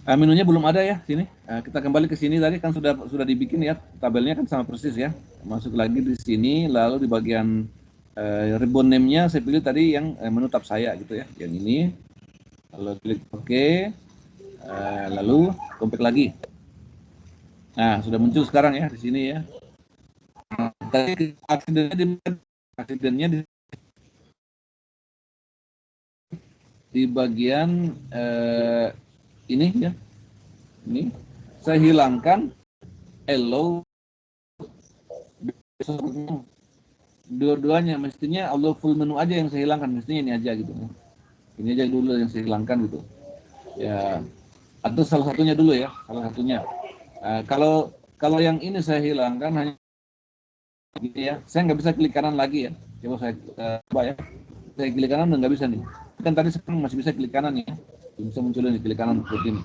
S1: Menunya belum ada ya sini. Kita kembali ke sini, tadi kan sudah dibikin ya, tabelnya kan sama persis ya. Masuk lagi di sini, lalu di bagian ribbon name-nya saya pilih tadi yang menu tab saya gitu ya, yang ini. Lalu klik OK, lalu compare lagi. Nah, sudah muncul sekarang ya di sini ya. Tadi accident-nya di bagian ini ya. Ini saya hilangkan hello. Dua-duanya mestinya Allah full menu aja yang saya hilangkan, mestinya ini aja gitu. Ini aja dulu yang saya hilangkan gitu. Ya, atau salah satunya dulu ya, salah satunya. Kalau yang ini saya hilangkan hanya gitu ya. Saya nggak bisa klik kanan lagi ya. Coba saya coba ya. Saya klik kanan udah nggak bisa nih. Kan tadi sekarang masih bisa klik kanan ya. Bisa muncul ini klik kanan seperti ini.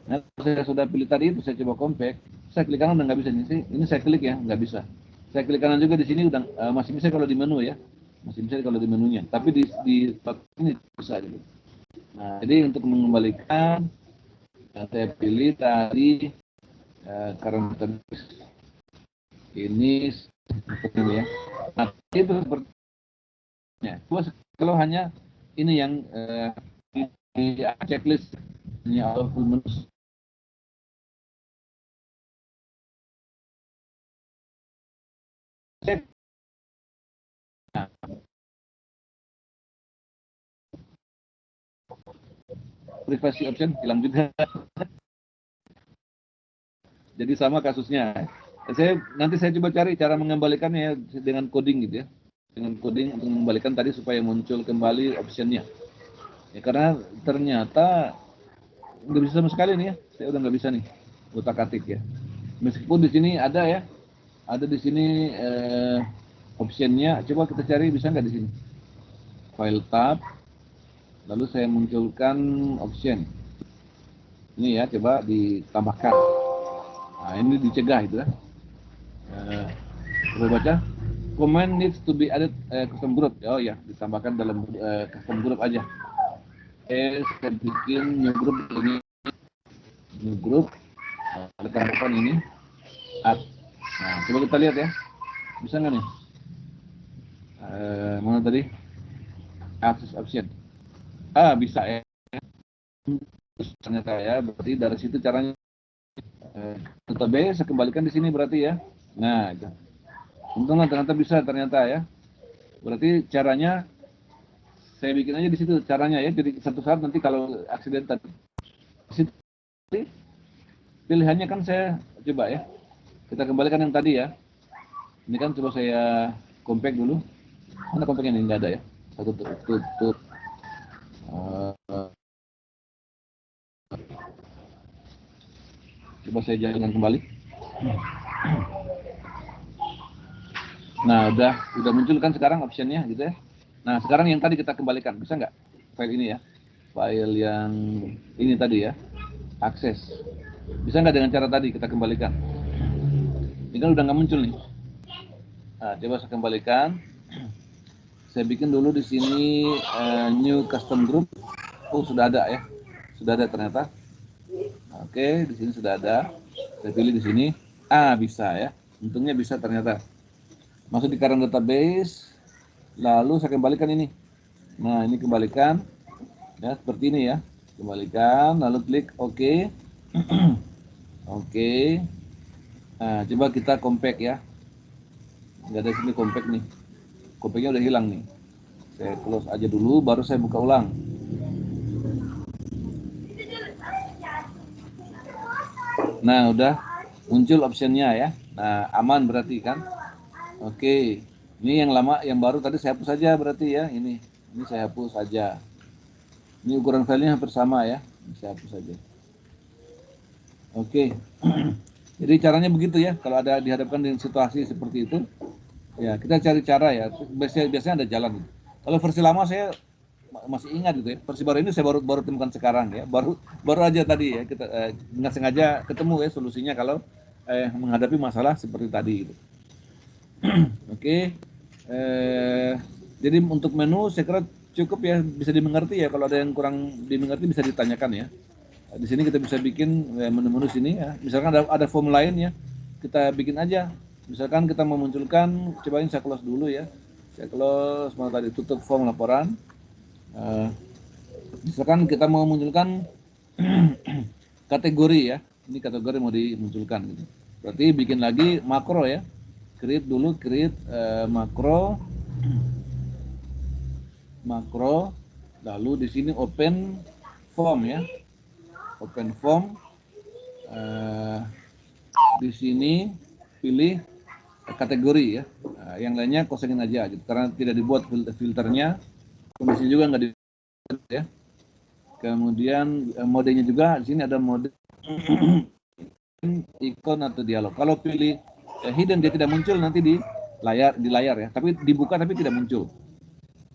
S1: Nah, saya sudah pilih tadi itu, saya coba compact. Saya klik kanan udah nggak bisa nih. Ini saya klik ya, nggak bisa. Saya klik kanan juga di sini udah masih bisa kalau di menu ya. Masih bisa kalau di menunya. Tapi di ini bisa gitu. Nah, jadi untuk mengembalikan saya pilih tadi karena ini seperti ini ya. Nah, itu sepertinya. Kalau hanya ini yang di checklist ini auto full menu. Nah, privacy option hilang juga. Jadi sama kasusnya. Nanti saya coba cari cara mengembalikannya ya, dengan coding gitu ya. Dengan coding untuk mengembalikan tadi supaya muncul kembali optionnya. Ya, karena ternyata nggak bisa sama sekali nih ya. Saya udah nggak bisa nih utak-atik ya. Meskipun di sini ada ya. Ada di sini optionnya. Coba kita cari bisa nggak di sini. File tab. Lalu saya munculkan option. Ini ya, coba ditambahkan. Nah, ini dicegah itu ya. Coba baca. Command needs to be added custom group. Oh ya, ditambahkan dalam custom group aja. Saya bikin new group ini. New group. Ada tambahkan ini. Add. Nah, coba kita lihat ya. Bisa nggak nih? Mana tadi? Access option. Bisa ya. Ternyata ya, berarti dari situ caranya. Database saya kembalikan di sini berarti ya. Nah, itu. Untunglah ternyata bisa ternyata ya. Berarti caranya saya bikin aja di situ caranya ya. Jadi satu saat nanti kalau aksiden tadi pilihannya kan saya coba ya. Kita kembalikan yang tadi ya. Ini kan coba saya compact dulu. Mana compactnya ini nggak ada ya. Satu tutup. Coba saya jalankan kembali. Nah, udah muncul kan sekarang optionnya gitu ya. Nah, sekarang yang tadi kita kembalikan, bisa nggak file ini ya? File yang ini tadi ya, akses. Bisa nggak dengan cara tadi kita kembalikan? Ini kan udah nggak muncul nih. Nah, coba saya kembalikan. Saya bikin dulu di sini new custom group. Oh, sudah ada ya. Sudah ada ternyata. Oke, di sini sudah ada. Saya pilih di sini. Ah, bisa ya. Untungnya bisa ternyata. Masuk di current database. Lalu saya kembalikan ini. Nah, ini kembalikan. Ya, seperti ini ya. Kembalikan, lalu klik OK. Oke. Nah, coba kita compact ya. Nggak ada sini compact nih. Compactnya udah hilang nih. Saya close aja dulu, baru saya buka ulang. Nah, udah muncul optionnya ya. Nah, aman berarti kan. Oke. Ini yang lama, yang baru tadi saya hapus saja berarti ya. Ini saya hapus saja. Ini ukuran filenya hampir sama ya. Ini saya hapus saja. Oke. Jadi caranya begitu ya. Kalau ada dihadapkan dengan situasi seperti itu, ya kita cari cara ya. Biasanya ada jalan. Kalau versi lama saya masih ingat gitu ya. Versi baru ini saya baru temukan sekarang ya. Baru aja tadi ya kita nggak sengaja ketemu ya solusinya kalau menghadapi masalah seperti tadi gitu. Oke. Jadi untuk menu saya kira cukup ya, bisa dimengerti ya. Kalau ada yang kurang dimengerti bisa ditanyakan ya. Di sini kita bisa bikin menu-menu sini ya. Misalkan ada form lain ya, kita bikin aja. Misalkan kita memunculkan, cobain saya close dulu ya. Saya close, mana tadi tutup form laporan. Misalkan kita mau munculkan kategori ya. Ini kategori mau dimunculkan gitu. Berarti bikin lagi makro ya. Create dulu, create makro. Lalu di sini open form ya. Open form. Di sini pilih kategori ya. Yang lainnya kosongin aja gitu. Karena tidak dibuat filternya. Kondisi juga nggak dibuat ya. Kemudian modenya juga di sini ada mode ikon atau dialog. Kalau pilih hidden dia tidak muncul nanti di layar ya. Tapi dibuka tapi tidak muncul.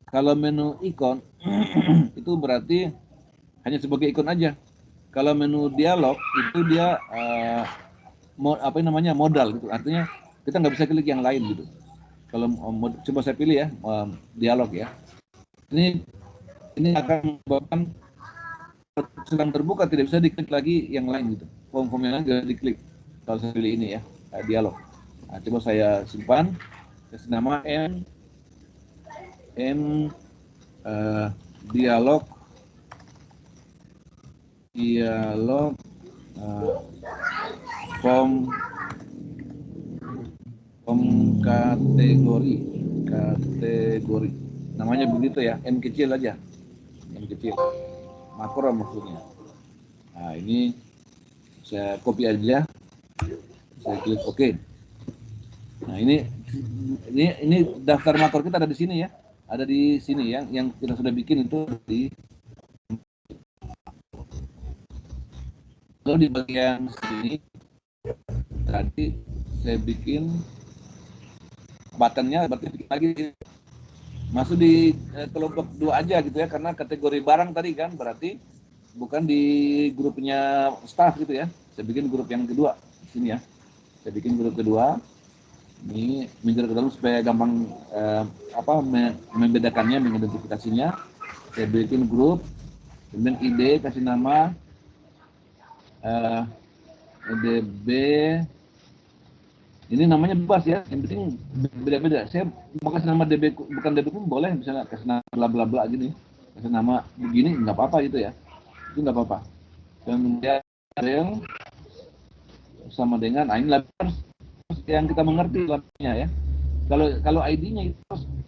S1: Kalau menu ikon itu berarti hanya sebagai ikon aja. Kalau menu dialog itu dia modal gitu. Artinya kita nggak bisa klik yang lain gitu. Kalau coba saya pilih ya dialog ya. Ini akan menyebabkan sedang terbuka tidak bisa diklik lagi yang lain gitu. Form-form yang lain tidak diklik. Kalau saya pilih ini ya dialog. Nah, coba saya simpan. Kasih nama dialog form kategori namanya begitu ya, M kecil aja, M kecil, makro maksudnya. Nah, ini saya copy aja, saya klik OK. Nah, ini daftar makro kita ada di sini ya, ada di sini ya, yang kita sudah bikin itu di kalau di bagian sini tadi saya bikin buttonnya, berarti bikin lagi masuk di kelompok 2 aja gitu ya, karena kategori barang tadi kan berarti bukan di grupnya staff gitu ya. Saya bikin grup yang kedua di sini ya. Saya bikin grup kedua. Ini minggu ke dalam supaya gampang membedakannya, mengidentifikasinya. Saya bikin grup, kemudian ID kasih nama DB. Ini namanya bebas ya, yang penting beda-beda. Saya mau kasih nama DB, bukan DB pun boleh, misalnya kasih nama bla bla bla gini, kasih nama begini nggak apa-apa gitu ya, itu nggak apa-apa. Kemudian real sama dengan ini label yang kita mengerti labelnya ya. Kalau ID-nya itu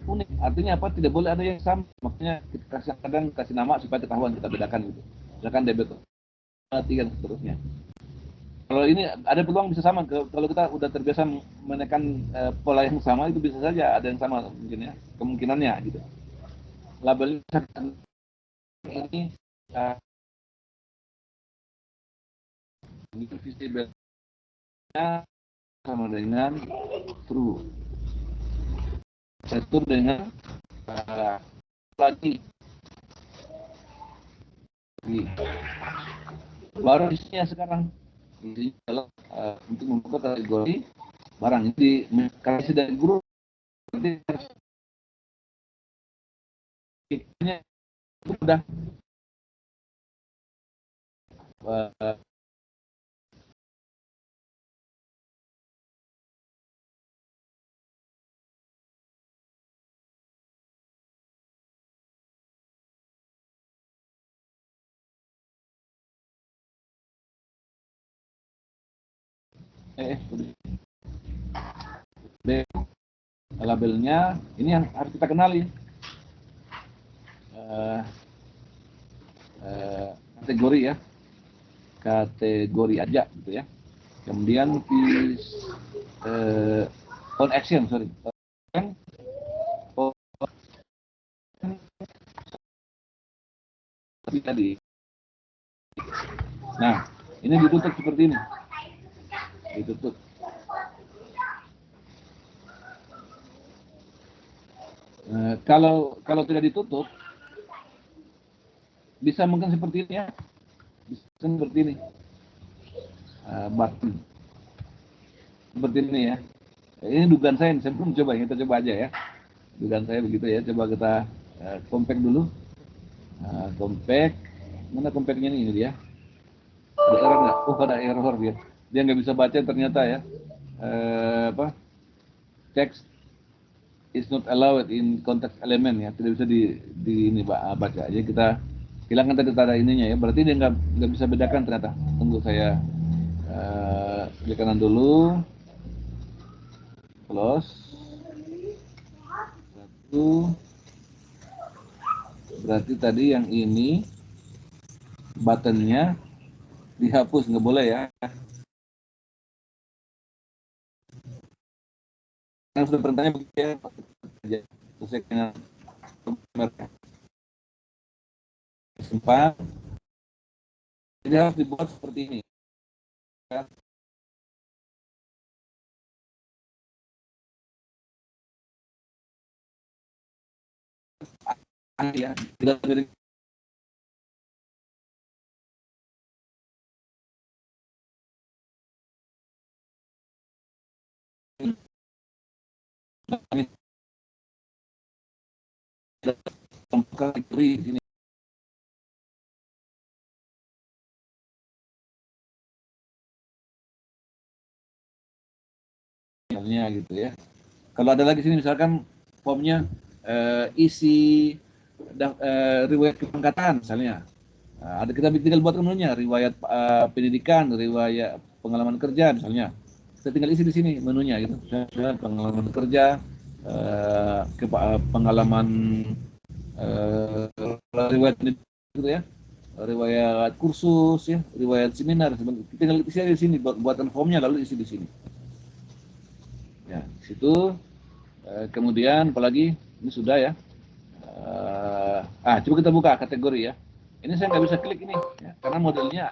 S1: unik, artinya apa? Tidak boleh ada yang sama. Makanya kita kadang kasih nama supaya ketahuan, kita bedakan gitu. Misalkan DB dan seterusnya. Kalau ini ada peluang bisa sama. Kalau kita udah terbiasa menekan pola yang sama, itu bisa saja ada yang sama mungkin ya, kemungkinannya gitu. Label ini visible-nya sama dengan true. Satu dengan lagi. Baru isinya sekarang. Isinya adalah untuk membuka kategori barang. Jadi kasih dari guru nanti itu udah labelnya ini yang harus kita kenali. Kategori ya, kategori aja gitu ya. Kemudian on action, sorry. Tadi. Nah, ini ditutup seperti ini. Ditutup. Kalau tidak ditutup, bisa mungkin seperti ini ya. Bisa seperti ini. Button. Seperti ini ya. Ini dugaan saya belum coba, kita coba aja ya. Dugaan saya begitu ya. Coba kita compact dulu. Compact. Mana compactnya ini dia? Ada error nggak? Oh, ada error dia. Dia nggak bisa baca ternyata ya. Text is not allowed in context element ya. Tidak bisa di ini baca. Jadi kita hilangkan tadi tanda ininya ya. Berarti dia nggak bisa bedakan ternyata. Tunggu saya klik kanan dulu. Close. Satu. Berarti tadi yang ini buttonnya dihapus, nggak boleh ya. Yang sudah perintahnya begitu ya, sesuai dengan sempat. Jadi harus dibuat seperti ini. Ya, tidak dari kategori ini. Gitu ya. Kalau ada lagi sini misalkan formnya isi riwayat kepangkatan misalnya. Ada kita tinggal buat menunya, riwayat pendidikan, riwayat pengalaman kerja misalnya. Kita tinggal isi di sini menunya gitu. Misalnya pengalaman kerja, pengalaman riwayat gitu ya. Riwayat kursus ya, riwayat seminar, kita tinggal isi di sini buatan formnya lalu isi di sini. Ya, di situ kemudian apalagi ini sudah ya. Coba kita buka kategori ya. Ini saya nggak bisa klik ini ya, karena modenya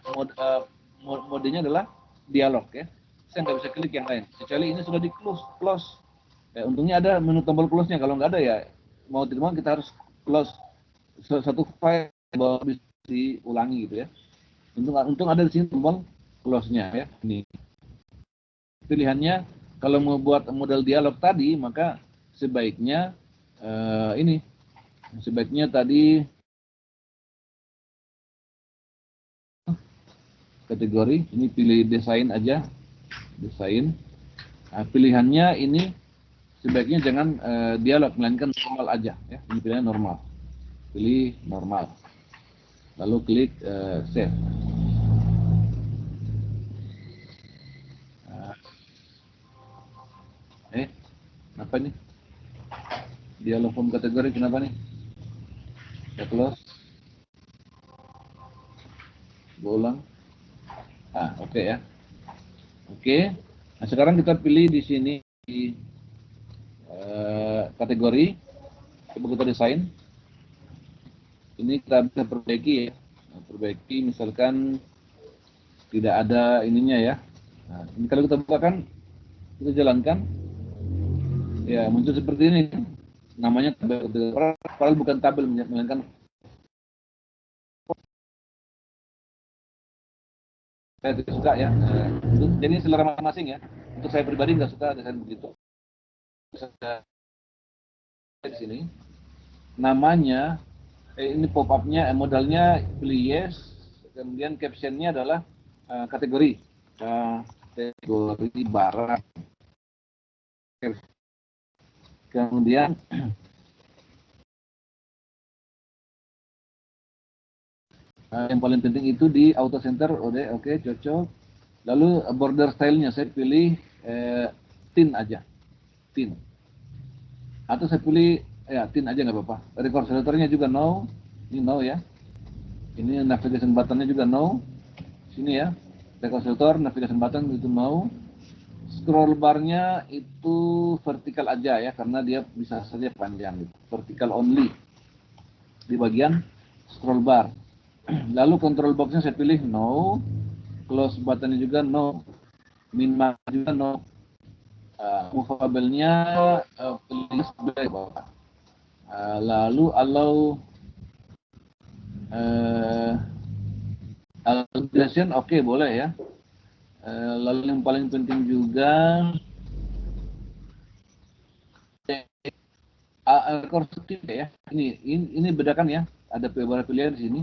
S1: adalah dialog ya. Saya nggak bisa klik yang lain kecuali ini sudah di close. Ya, untungnya ada menu tombol close-nya. Kalau nggak ada ya mau tidak mau kita harus close satu file bahwa bisa diulangi gitu ya. Untung ada di sini tombol close-nya ya. Ini pilihannya. Kalau mau buat model dialog tadi, maka sebaiknya sebaiknya tadi kategori ini pilih desain aja, desain. Nah, pilihannya ini sebaiknya jangan dialog, melainkan normal aja ya. Ini pilihannya normal. Pilih normal. Lalu klik save. Apa nih? Dialog form kategori kenapa nih? Saya close. Ulang. Oke ya. Oke. Nah, sekarang kita pilih di sini di kategori. Coba kita desain. Ini kita bisa perbaiki ya. Perbaiki misalkan tidak ada ininya ya. Nah, ini kalau kita buka kan, kita jalankan. Ya, muncul seperti ini. namanya tabel configurator, padahal bukan tabel, melainkan saya tidak suka ya. Jadi selera masing-masing ya. Untuk saya pribadi nggak suka desain begitu. Saya di sini namanya ini pop-up-nya modalnya pilih yes, kemudian caption-nya adalah kategori barang, kemudian yang paling penting itu di auto center, oke, cocok. Lalu border style-nya saya pilih thin aja, thin. Atau saya pilih ya thin aja nggak apa-apa. Record selector-nya juga no, ini no ya. Ini navigation button-nya juga no. Sini ya, record selector, navigation button itu no. Scroll bar-nya itu vertikal aja ya, karena dia bisa saja panjang gitu. Vertical only di bagian scroll bar. Lalu control box-nya saya pilih no. Close button-nya juga no. Min max juga no. Movable-nya pilih sebagai bawah. Lalu allow validation oke, boleh ya. Lalu yang paling penting juga rekursitif ya. Ini bedakan ya. Ada beberapa pilihan di sini.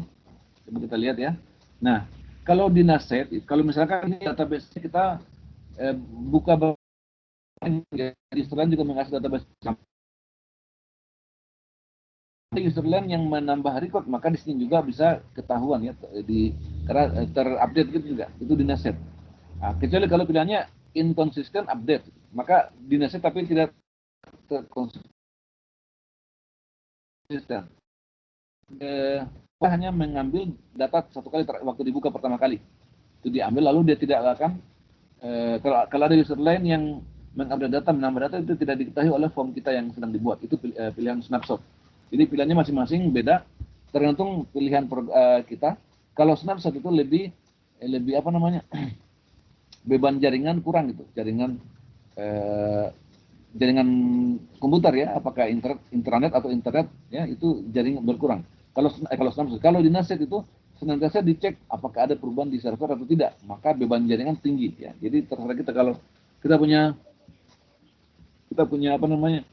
S1: Coba kita lihat ya. Nah, kalau di Naset, kalau misalkan ini database kita buka di Userland juga mengasih database Userland yang menambah record, maka di sini juga bisa ketahuan ya, karena terupdate gitu juga. Itu di Naset. Nah, kecuali kalau pilihannya inconsistent update, maka di Naset tapi tidak konsisten. Hanya mengambil data satu kali waktu dibuka pertama kali itu diambil, lalu dia tidak akan kalau ada user lain yang mengupdate data, menambah data, itu tidak diketahui oleh form kita yang sedang dibuat. Itu pilihan snapshot. Jadi pilihannya masing-masing beda tergantung pilihan kita. Kalau snapshot itu lebih apa namanya, beban jaringan kurang gitu, jaringan komputer ya, apakah internet atau internet ya, itu jaringan berkurang. Kalau di Naset itu senantiasa dicek apakah ada perubahan di server atau tidak, maka beban jaringan tinggi ya. Jadi terserah kita, kalau kita punya apa namanya,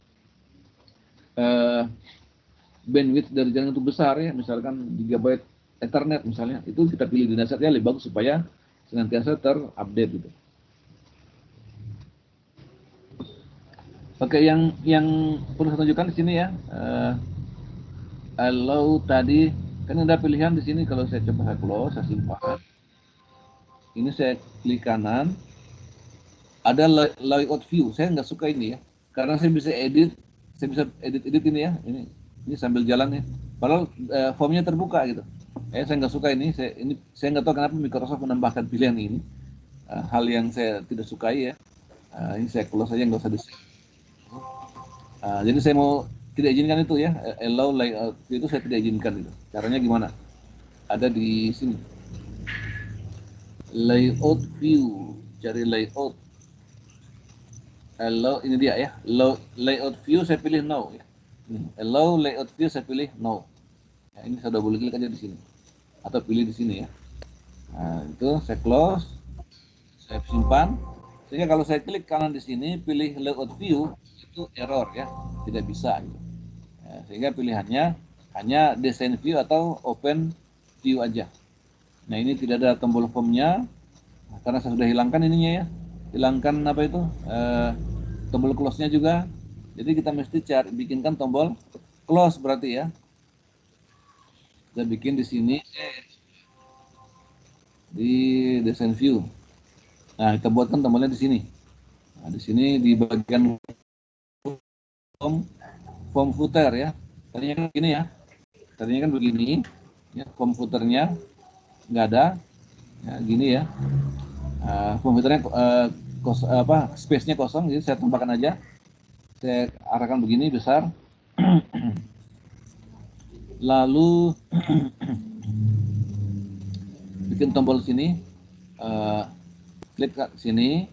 S1: bandwidth dari jaringan itu besar ya, misalkan gigabyte Ethernet misalnya, itu kita pilih di Naset ya, lebih bagus supaya senantiasa terupdate gitu. Oke, yang perlu saya tunjukkan di sini ya. Kalau tadi kan ada pilihan di sini, kalau saya coba saya close, saya simpan. Ini saya klik kanan, ada layout view. Saya nggak suka ini ya, karena saya bisa edit ini ya. Ini sambil jalan ya. Padahal formnya terbuka gitu. Saya nggak suka ini. Saya nggak tahu kenapa Microsoft menambahkan pilihan ini. Hal yang saya tidak sukai ya. Ini saya close aja, nggak usah di save. Jadi saya mau tidak izinkan itu ya, allow layout view itu saya tidak izinkan itu. Caranya gimana? Ada di sini. Layout view, cari layout. Allow, ini dia ya. Layout view saya pilih no ya. Allow layout view saya pilih no. Ya, ini saya double klik aja di sini. Atau pilih di sini ya. Nah, itu saya close. Saya simpan. Sehingga kalau saya klik kanan di sini pilih layout view, itu error ya. Tidak bisa gitu. Ya, sehingga pilihannya hanya design view atau open view aja. Nah, ini tidak ada tombol formnya. Nah, karena saya sudah hilangkan ininya ya. Hilangkan apa itu? Tombol close-nya juga. Jadi kita mesti bikinkan tombol close berarti ya. Kita bikin di sini di design view. Nah, kita buatkan tombolnya di sini. Nah, di sini di bagian form footer ya. Tadinya kan begini ya. Tadinya kan begini. Ya, form footernya nggak ada. Ya, gini ya. Form footernya space-nya kosong, jadi saya tambahkan aja. Saya arahkan begini besar. Lalu bikin tombol sini, klik ke sini,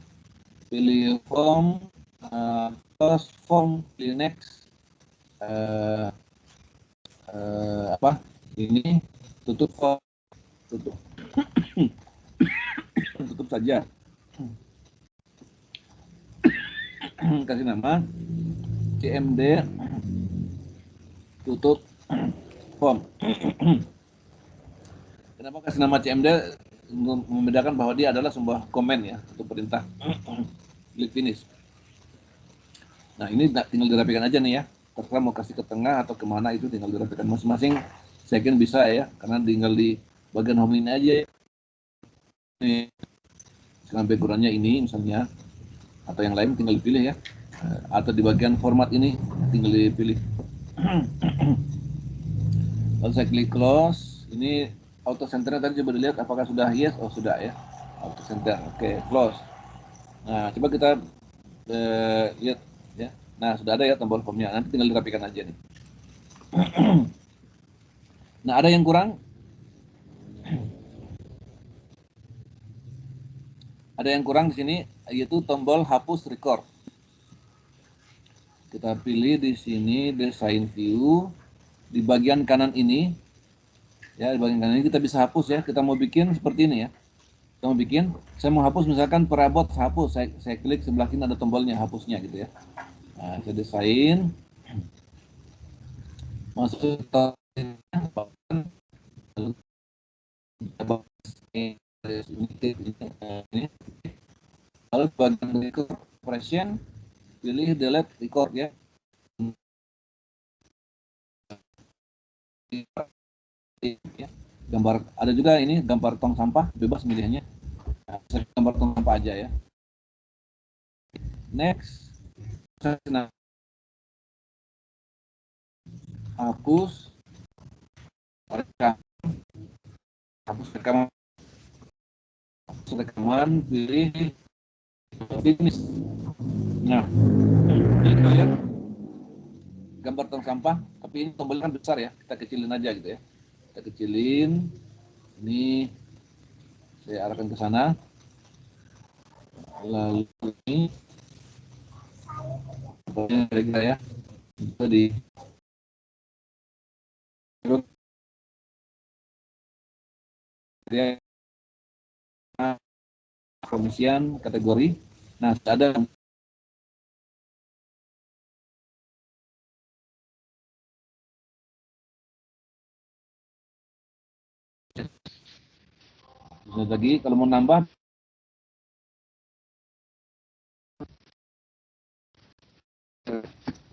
S1: pilih form, post form, pilih next. eh, apa ini tutup tutup tutup saja, kasih nama CMD tutup form. Kenapa kasih nama CMD? Membedakan bahwa dia adalah sebuah komen ya, untuk perintah. Klik finish. Nah ini tinggal dirapikan aja nih ya, terserah mau kasih ke tengah atau kemana, itu tinggal dirapikan masing-masing. Second bisa ya, karena tinggal di bagian home ini aja ya. Ini sekarang backgroundnya ini misalnya, atau yang lain tinggal dipilih ya, atau di bagian format ini tinggal dipilih. Lalu saya klik close. Ini auto center tadi coba dilihat apakah sudah yes. Oh sudah ya, auto center. Oke, close. Nah coba kita lihat ya. Nah sudah ada ya tombol formnya, nanti tinggal dirapikan aja nih. Nah ada yang kurang, di sini, yaitu tombol hapus record. Kita pilih di sini design view, di bagian kanan ini ya, di bagian kanan ini kita bisa hapus ya. Kita mau bikin seperti ini ya, kita mau bikin, saya mau hapus misalkan perabot hapus, saya klik sebelah kiri ada tombolnya hapusnya gitu ya. Nah saya desain, masuk ini, lalu bagian record operation, pilih delete record ya. Gambar ada juga ini, gambar tong sampah, bebas milihnya. Nah, gambar tong sampah aja ya. Next, hapus rekaman, pilih finish. Nah ini lihat gambar tong sampah, tapi ini tombolnya kan besar ya, kita kecilin aja gitu ya. Kita kecilin, ini saya arahkan ke sana. Lalu ini kira-kira ya, itu di komisian kategori. Nah ada lagi, kalau mau nambah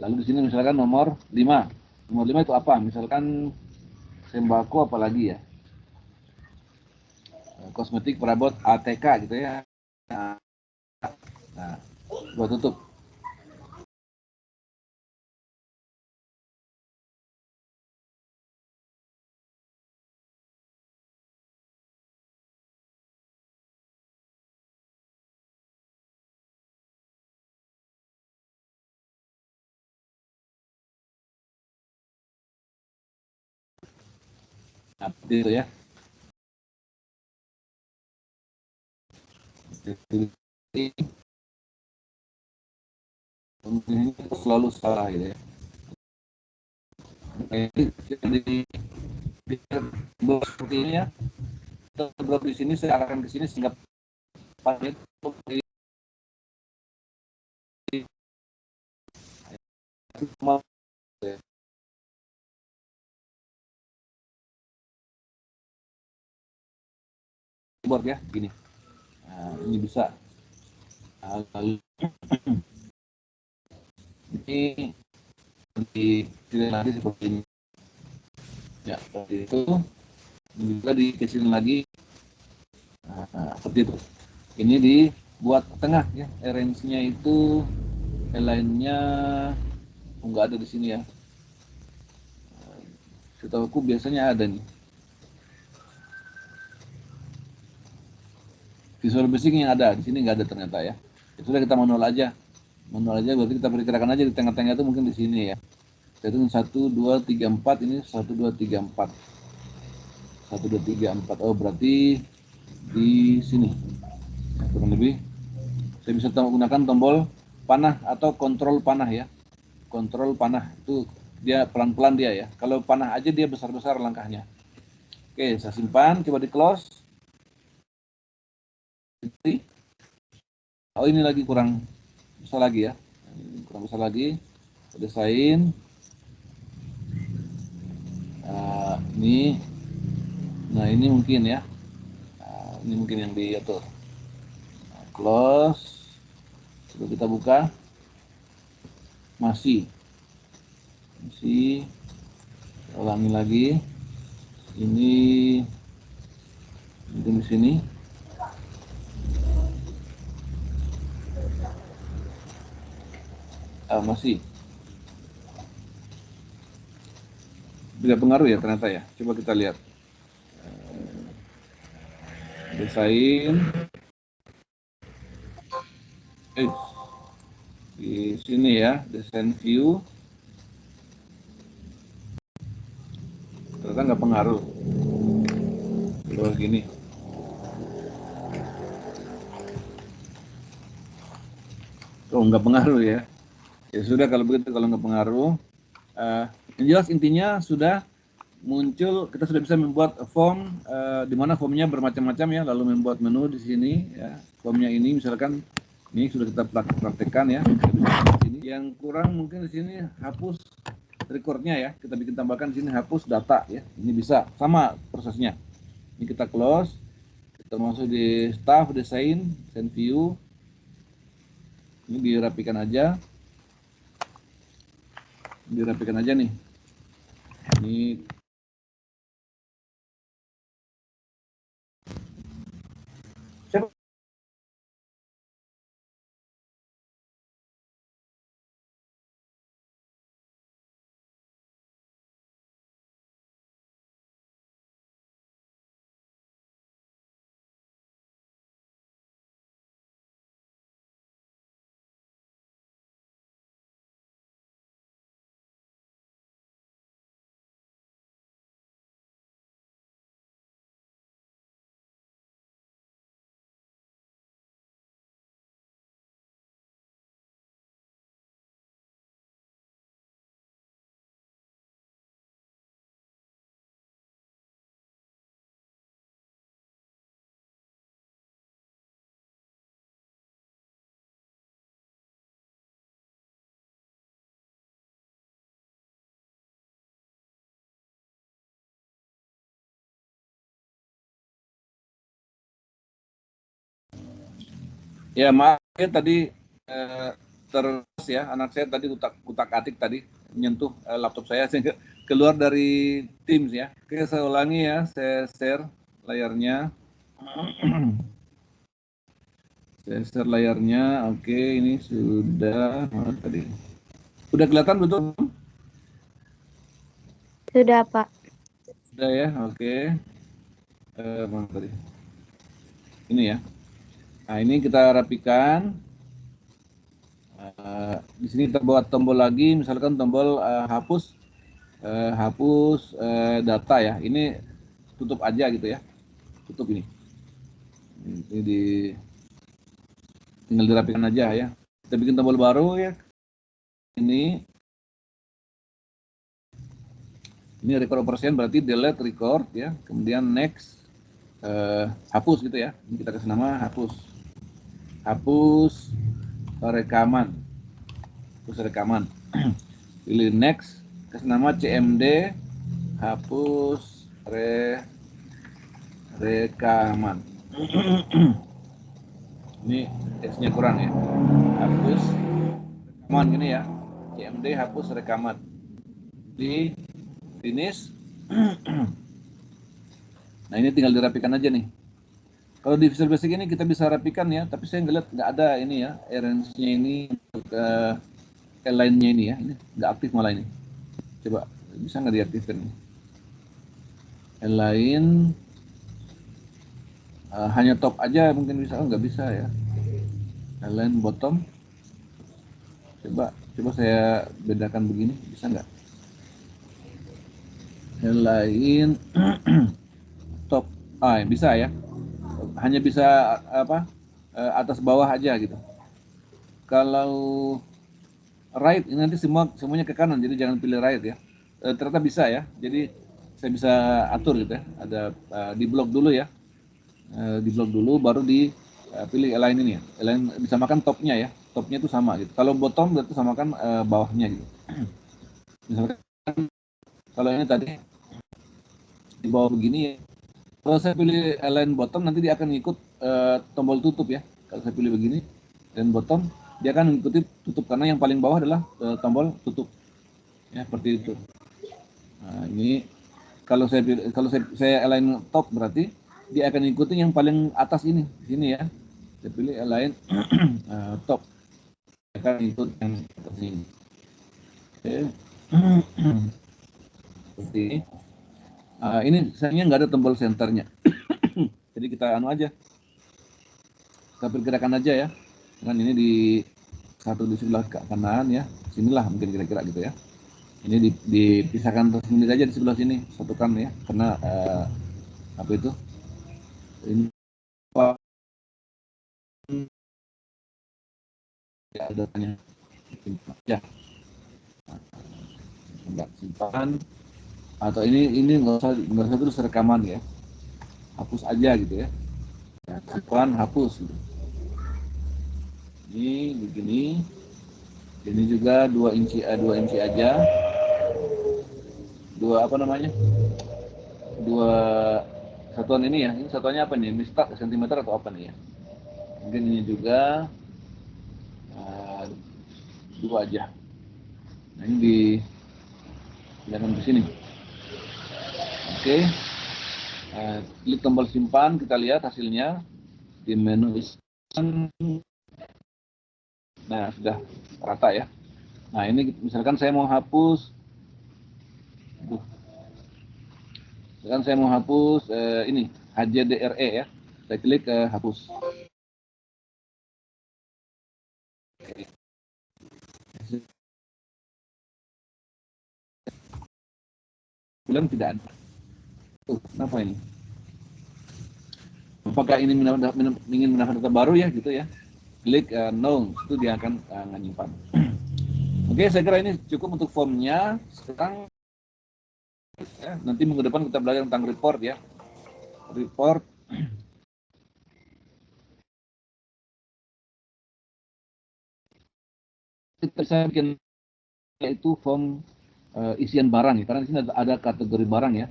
S1: lalu di sini misalkan nomor 5. Nomor 5 itu apa? Misalkan sembako apalagi ya, kosmetik perabot ATK gitu ya. Nah gua tutup. Nah, itu ya. Ini selalu salah gitu ya. Jadi seperti ini ya. Terus di sini saya arahkan ke sini sehingga paket keyboard ya, gini. Nah, ini bisa. Nah, lalu ini dipilih lagi seperti ini. Ya, seperti itu. Juga dikecilin lagi. Nah, seperti itu. Ini dibuat tengah ya. Arrange-nya itu align-nya nggak ada di sini ya. Setahu aku biasanya ada nih. Visual Basic yang ada di sini nggak ada ternyata ya. Itu sudah kita manual aja. Manual aja berarti kita perkirakan aja di tengah-tengah itu mungkin di sini ya. Jadi 1 2 3 4 ini 1 2 3 4. 1 2 3 4. Oh berarti di sini. Kurang lebih saya bisa gunakan tombol panah atau kontrol panah ya. Kontrol panah itu dia pelan-pelan dia ya. Kalau panah aja dia besar-besar langkahnya. Oke, saya simpan, coba di close. Oh, ini lagi kurang besar lagi ya. Kurang besar lagi. Desain. Ini. Nah, ini mungkin ya. Ini mungkin yang diatur. Close. Coba kita buka. Masih ulangi lagi. Ini mungkin di sini. Masih tidak pengaruh ya ternyata ya. Coba kita lihat. Desain. Di sini ya, desain view. Ternyata nggak pengaruh. Coba gini. Oh, nggak pengaruh ya. Ya sudah kalau begitu, kalau nggak pengaruh. Yang jelas intinya sudah muncul, kita sudah bisa membuat form, di mana formnya bermacam-macam ya, lalu membuat menu di sini ya. Formnya ini misalkan ini sudah kita praktekkan ya. Yang kurang mungkin di sini hapus recordnya ya, kita bikin tambahkan di sini hapus data ya. Ini bisa sama prosesnya. Ini kita close, kita masuk di staff desain view. Ini dirapikan aja nih. Ini ya maaf ya tadi terus ya, anak saya tadi utak-atik tadi menyentuh laptop saya sehingga keluar dari Teams ya. Oke, saya ulangi ya, saya share layarnya. Saya share layarnya. Oke, ini sudah tadi. Udah kelihatan betul?
S2: Sudah, Pak.
S1: Sudah ya, oke. Mana tadi? Ini ya. Nah, ini kita rapikan. Di sini kita buat tombol lagi, misalkan tombol hapus data ya. Ini tutup aja gitu ya. Tutup ini. Ini tinggal dirapikan aja ya. Kita bikin tombol baru ya. Ini record operation berarti delete record ya. Kemudian next hapus gitu ya. Ini kita kasih nama hapus. Hapus rekaman. Hapus rekaman. Pilih next, kasih nama CMD hapus rekaman. Ini S-nya kurang ya. Hapus rekaman gini ya. CMD hapus rekaman. Di finish. Nah, ini tinggal dirapikan aja nih. Kalau di Visual Basic ini kita bisa rapikan ya, tapi saya ngeliat nggak ada ini ya, arrange-nya ini untuk align-nya ini ya, ini nggak aktif malah ini. Coba bisa nggak diaktifkan ini? Align hanya top aja mungkin bisa, nggak bisa ya. Align bottom. Coba saya bedakan begini, bisa nggak? Align top, bisa ya. Hanya bisa atas bawah aja gitu. Kalau right, ini nanti semuanya ke kanan, jadi jangan pilih right ya. Ternyata bisa ya, jadi saya bisa atur gitu ya. Ada di blok dulu ya, di blok dulu, baru pilih align ini ya. Align disamakan topnya ya, topnya itu sama gitu. Kalau bottom berarti samakan bawahnya gitu. Misalkan kalau ini tadi di bawah begini ya. Kalau saya pilih align bottom, nanti dia akan ngikut tombol tutup ya. Kalau saya pilih begini dan bottom, dia akan mengikuti tutup karena yang paling bawah adalah tombol tutup. Ya, seperti itu. Nah, ini kalau saya align top, berarti dia akan ikuti yang paling atas ini, di sini ya. Saya pilih align top, dia akan ikut yang atas ini. Oke. Seperti ini. Ini sayangnya nggak ada tombol senternya. Jadi kita anu aja, kita perkirakan aja ya. Dengan ini satu di sebelah kanan ya, sinilah mungkin kira-kira gitu ya. Ini dipisahkan tersendiri aja di sebelah sini, satukan ya, karena apa itu? Ini ya datanya ya, nggak simpan, atau ini nggak usah terus rekaman ya, hapus aja gitu ya, simpan hapus gitu. Ini begini, ini juga 2 inci aja, dua apa namanya, dua satuan ini ya, ini satuannya apa nih, mistak sentimeter atau apa nih ya, mungkin ini juga 2 aja. Nah ini di sini. Oke. Klik tombol simpan, kita lihat hasilnya di menu isian. Nah, sudah rata ya. Nah, ini misalkan saya mau hapus, ini HJDRE ya. Saya klik hapus. Bilang tidak ada. Kenapa ini? Apakah ini ingin menambah data baru ya gitu ya? Klik no, itu dia akan menyimpan. Oke, saya kira ini cukup untuk formnya. Sekarang ya, nanti minggu depan kita belajar tentang report ya. Report. Saya bikin itu form isian barang ya, karena di sini ada kategori barang ya.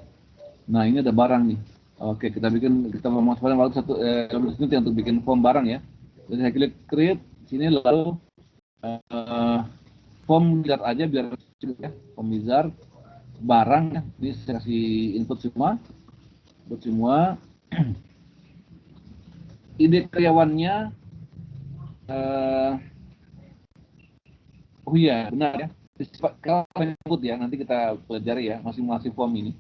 S1: Nah, ini ada barang nih. Oke, kita mau masukkan waktu satu menit untuk bikin form barang ya. Jadi saya klik create sini, lalu form wizard aja biar cukup ya. Form wizard barang ya. Ini saya kasih input semua. Ide karyawannya oh iya benar ya. Kalau menyebut ya, nanti kita pelajari ya masing-masing form ini.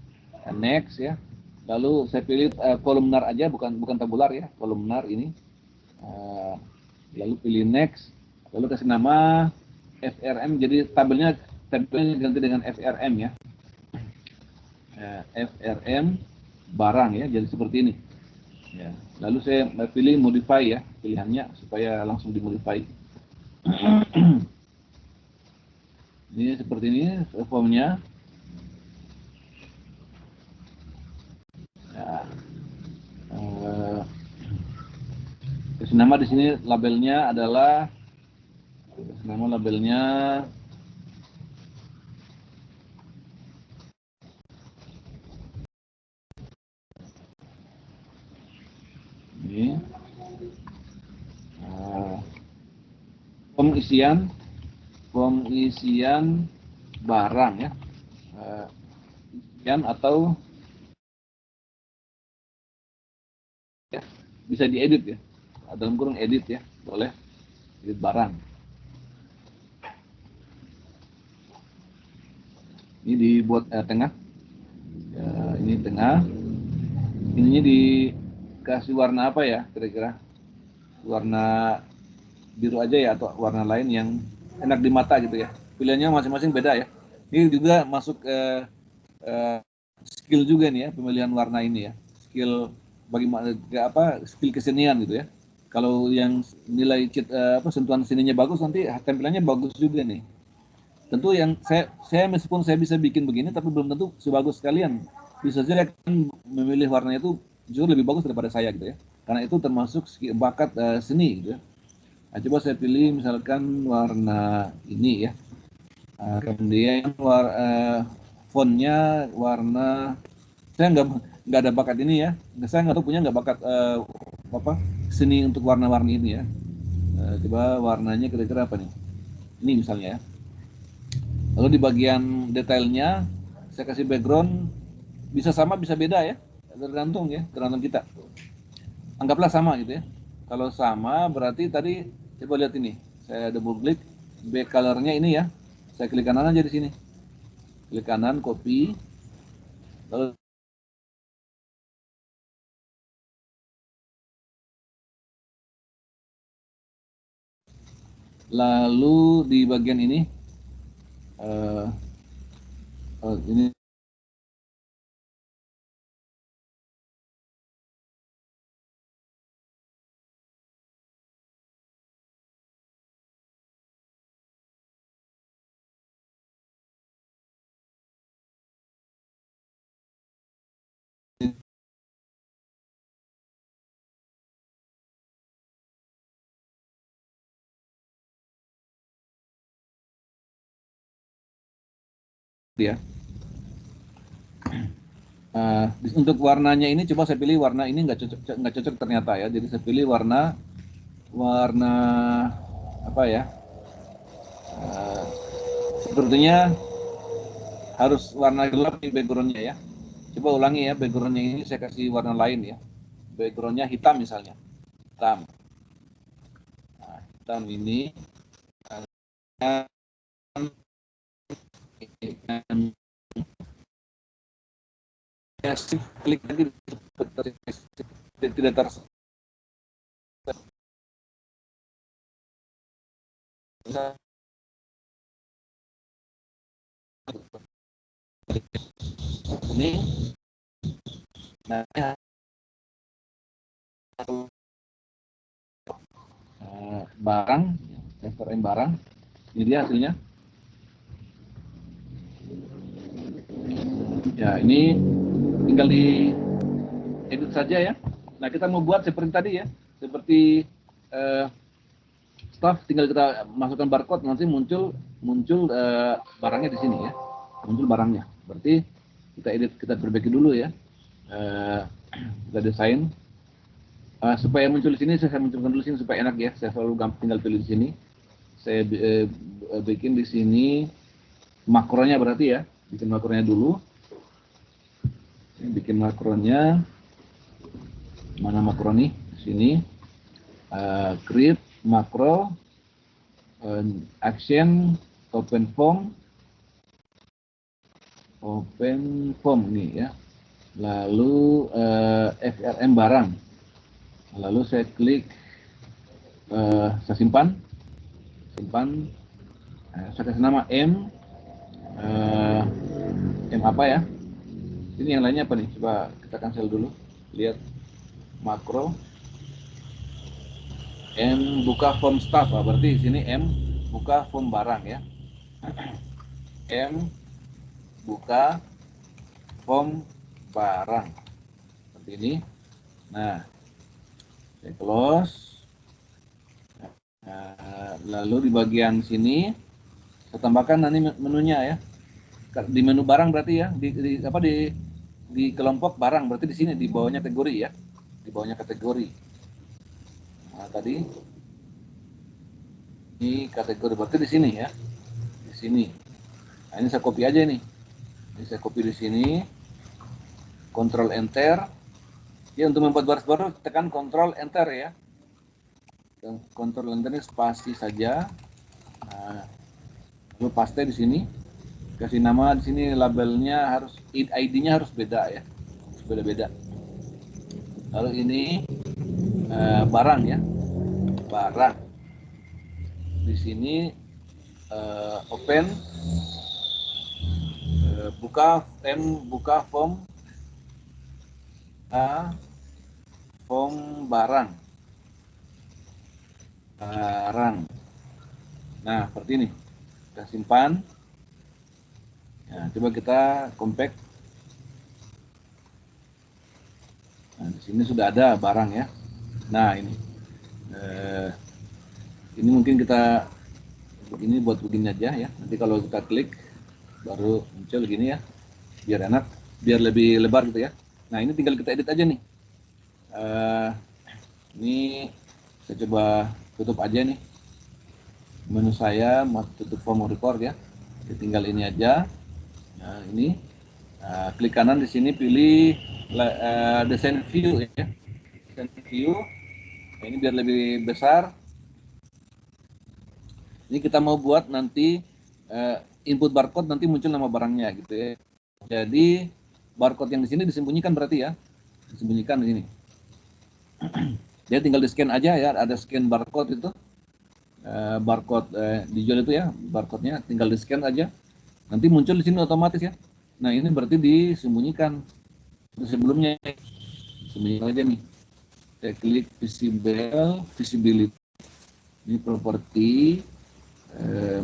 S1: Next ya. Lalu saya pilih kolumnar aja, bukan tabular ya, kolumnar ini. Lalu pilih next, lalu kasih nama FRM, jadi tabelnya ganti dengan FRM ya. FRM barang ya, jadi seperti ini. Ya. Lalu saya pilih modify ya, pilihannya supaya langsung dimodify. Ini seperti ini formnya. Ya. Kasih nama di sini, labelnya adalah ini form isian barang ya, isian atau ya, bisa diedit ya, dalam kurung edit ya, boleh edit barang. Ini dibuat tengah ya, ini tengah, ininya dikasih warna apa ya, kira-kira warna biru aja ya, atau warna lain yang enak di mata gitu ya, pilihannya masing-masing beda ya. Ini juga masuk skill juga nih ya, pemilihan warna ini ya, skill bagaimana skill kesenian gitu ya. Kalau yang nilai sentuhan seninya bagus, nanti tampilannya bagus juga nih. tentu yang saya meskipun saya bisa bikin begini, tapi belum tentu sebagus kalian. Bisa saja kan memilih warnanya itu jujur lebih bagus daripada saya gitu ya. Karena itu termasuk bakat seni gitu ya. Nah, coba saya pilih misalkan warna ini ya. Kemudian fontnya warna, saya nggak ada bakat ini ya. Saya nggak tahu punya nggak bakat apa seni untuk warna-warni ini ya. Coba warnanya kira-kira apa nih? Ini misalnya ya. Lalu di bagian detailnya saya kasih background, bisa sama bisa beda ya, tergantung ya, tergantung kita. Anggaplah sama gitu ya. Kalau sama berarti tadi coba lihat ini, saya double klik back colornya ini ya, saya klik kanan aja di sini, klik kanan copy, lalu di bagian ini ini dia. Untuk warnanya ini coba saya pilih warna ini nggak cocok ternyata ya, jadi saya pilih warna apa ya, sepertinya harus warna gelap di backgroundnya ya. Coba ulangi ya, backgroundnya ini saya kasih warna lain ya, backgroundnya hitam misalnya, hitam. Nah, hitam ini klik lagi tidak terasa ini. Nah, barang, referensi barang, ini dia hasilnya. Ya, ini tinggal di edit saja ya. Nah, kita mau buat seperti tadi ya, seperti staff, tinggal kita masukkan barcode, nanti muncul barangnya di sini ya, muncul barangnya. Berarti kita edit, kita perbaiki dulu ya, kita desain supaya muncul di sini. Saya munculkan dulu sini supaya enak ya, saya selalu tinggal pilih di sini. Saya bikin di sini makronya, berarti ya, bikin makronya dulu. Bikin makronya, mana makro nih, di sini, create makro, action, open form ini ya, lalu FRM barang, lalu saya klik, saya simpan, saya kasih nama M apa ya, ini yang lainnya apa nih, coba kita cancel dulu, lihat makro M buka form staff, berarti di sini M buka form barang ya. M buka form barang seperti ini. Nah, saya close. Lalu di bagian sini saya tambahkan nanti menunya ya. Di menu barang berarti ya, di kelompok barang berarti di sini di bawahnya kategori ya, di bawahnya kategori. Nah, tadi ini kategori berarti di sini ya, di sini. Nah, ini saya copy aja nih. Ini saya copy di sini, Ctrl Enter. Ya, untuk membuat baris baru tekan Ctrl Enter ya. Ctrl Enter ini spasi saja. Nah, lalu paste di sini. Kasih nama di sini, labelnya harus ID-nya harus beda ya, harus beda-beda. Lalu ini barang ya, barang. Di sini open, buka form barang. Nah, seperti ini. Kita simpan. Nah, coba kita compact. Nah, di sini sudah ada barang ya. Nah, ini mungkin kita begini, buat begini aja ya. Nanti kalau kita klik baru muncul gini ya, biar enak, biar lebih lebar gitu ya. Nah, ini tinggal kita edit aja nih. Ini saya coba tutup aja nih menu saya, mau tutup form record ya. Tinggal ini aja. Nah, ini klik kanan di sini, pilih design view ya. Design view. Nah, ini biar lebih besar. Ini kita mau buat nanti input barcode, nanti muncul nama barangnya gitu ya. Jadi barcode yang di sini disembunyikan berarti ya, disembunyikan di sini. Dia tinggal di scan aja ya, ada scan barcode itu, barcode dijual itu ya, barcode-nya tinggal di scan aja, nanti muncul di sini otomatis ya. Nah, ini berarti disembunyikan. Sebelumnya sembunyikan aja nih. Saya klik visibility. Ini properti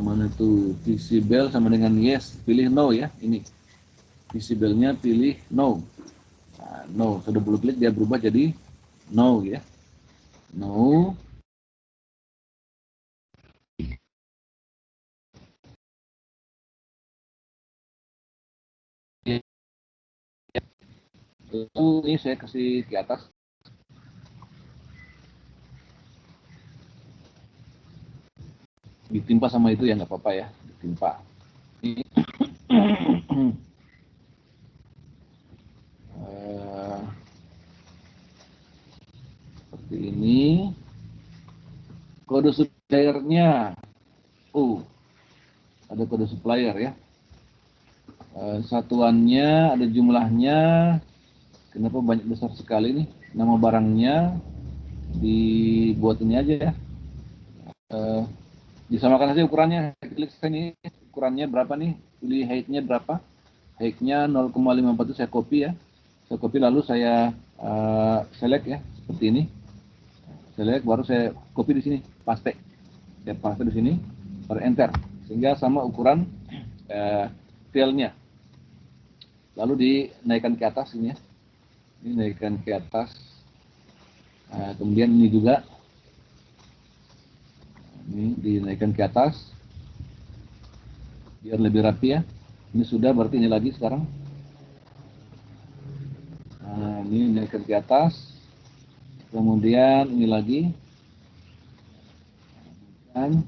S1: mana tuh visible sama dengan yes, pilih no ya. Ini visible-nya pilih no. Nah, no, sudah double klik dia berubah jadi no ya. No. Lalu ini saya kasih ke atas. Ditimpa sama itu ya, nggak apa-apa ya, ditimpa. Ini seperti ini. Kode suppliernya, ada kode supplier ya. Satuannya ada jumlahnya. Kenapa banyak besar sekali nih? Nama barangnya dibuat ini aja ya. Disamakan saja ukurannya. Klik sini, ukurannya berapa nih? Pilih height-nya berapa? Height-nya 0,54 itu saya copy ya. Saya copy lalu saya select ya, seperti ini. Select, baru saya copy di sini, paste. Saya paste di sini, baru enter. Sehingga sama ukuran filenya. Lalu dinaikkan ke atas ini ya. Ini naikkan ke atas. Kemudian ini juga. Ini dinaikkan ke atas. Biar lebih rapi ya. Ini sudah, berarti ini lagi sekarang. Nah, ini naikkan ke atas. Kemudian ini lagi. Dan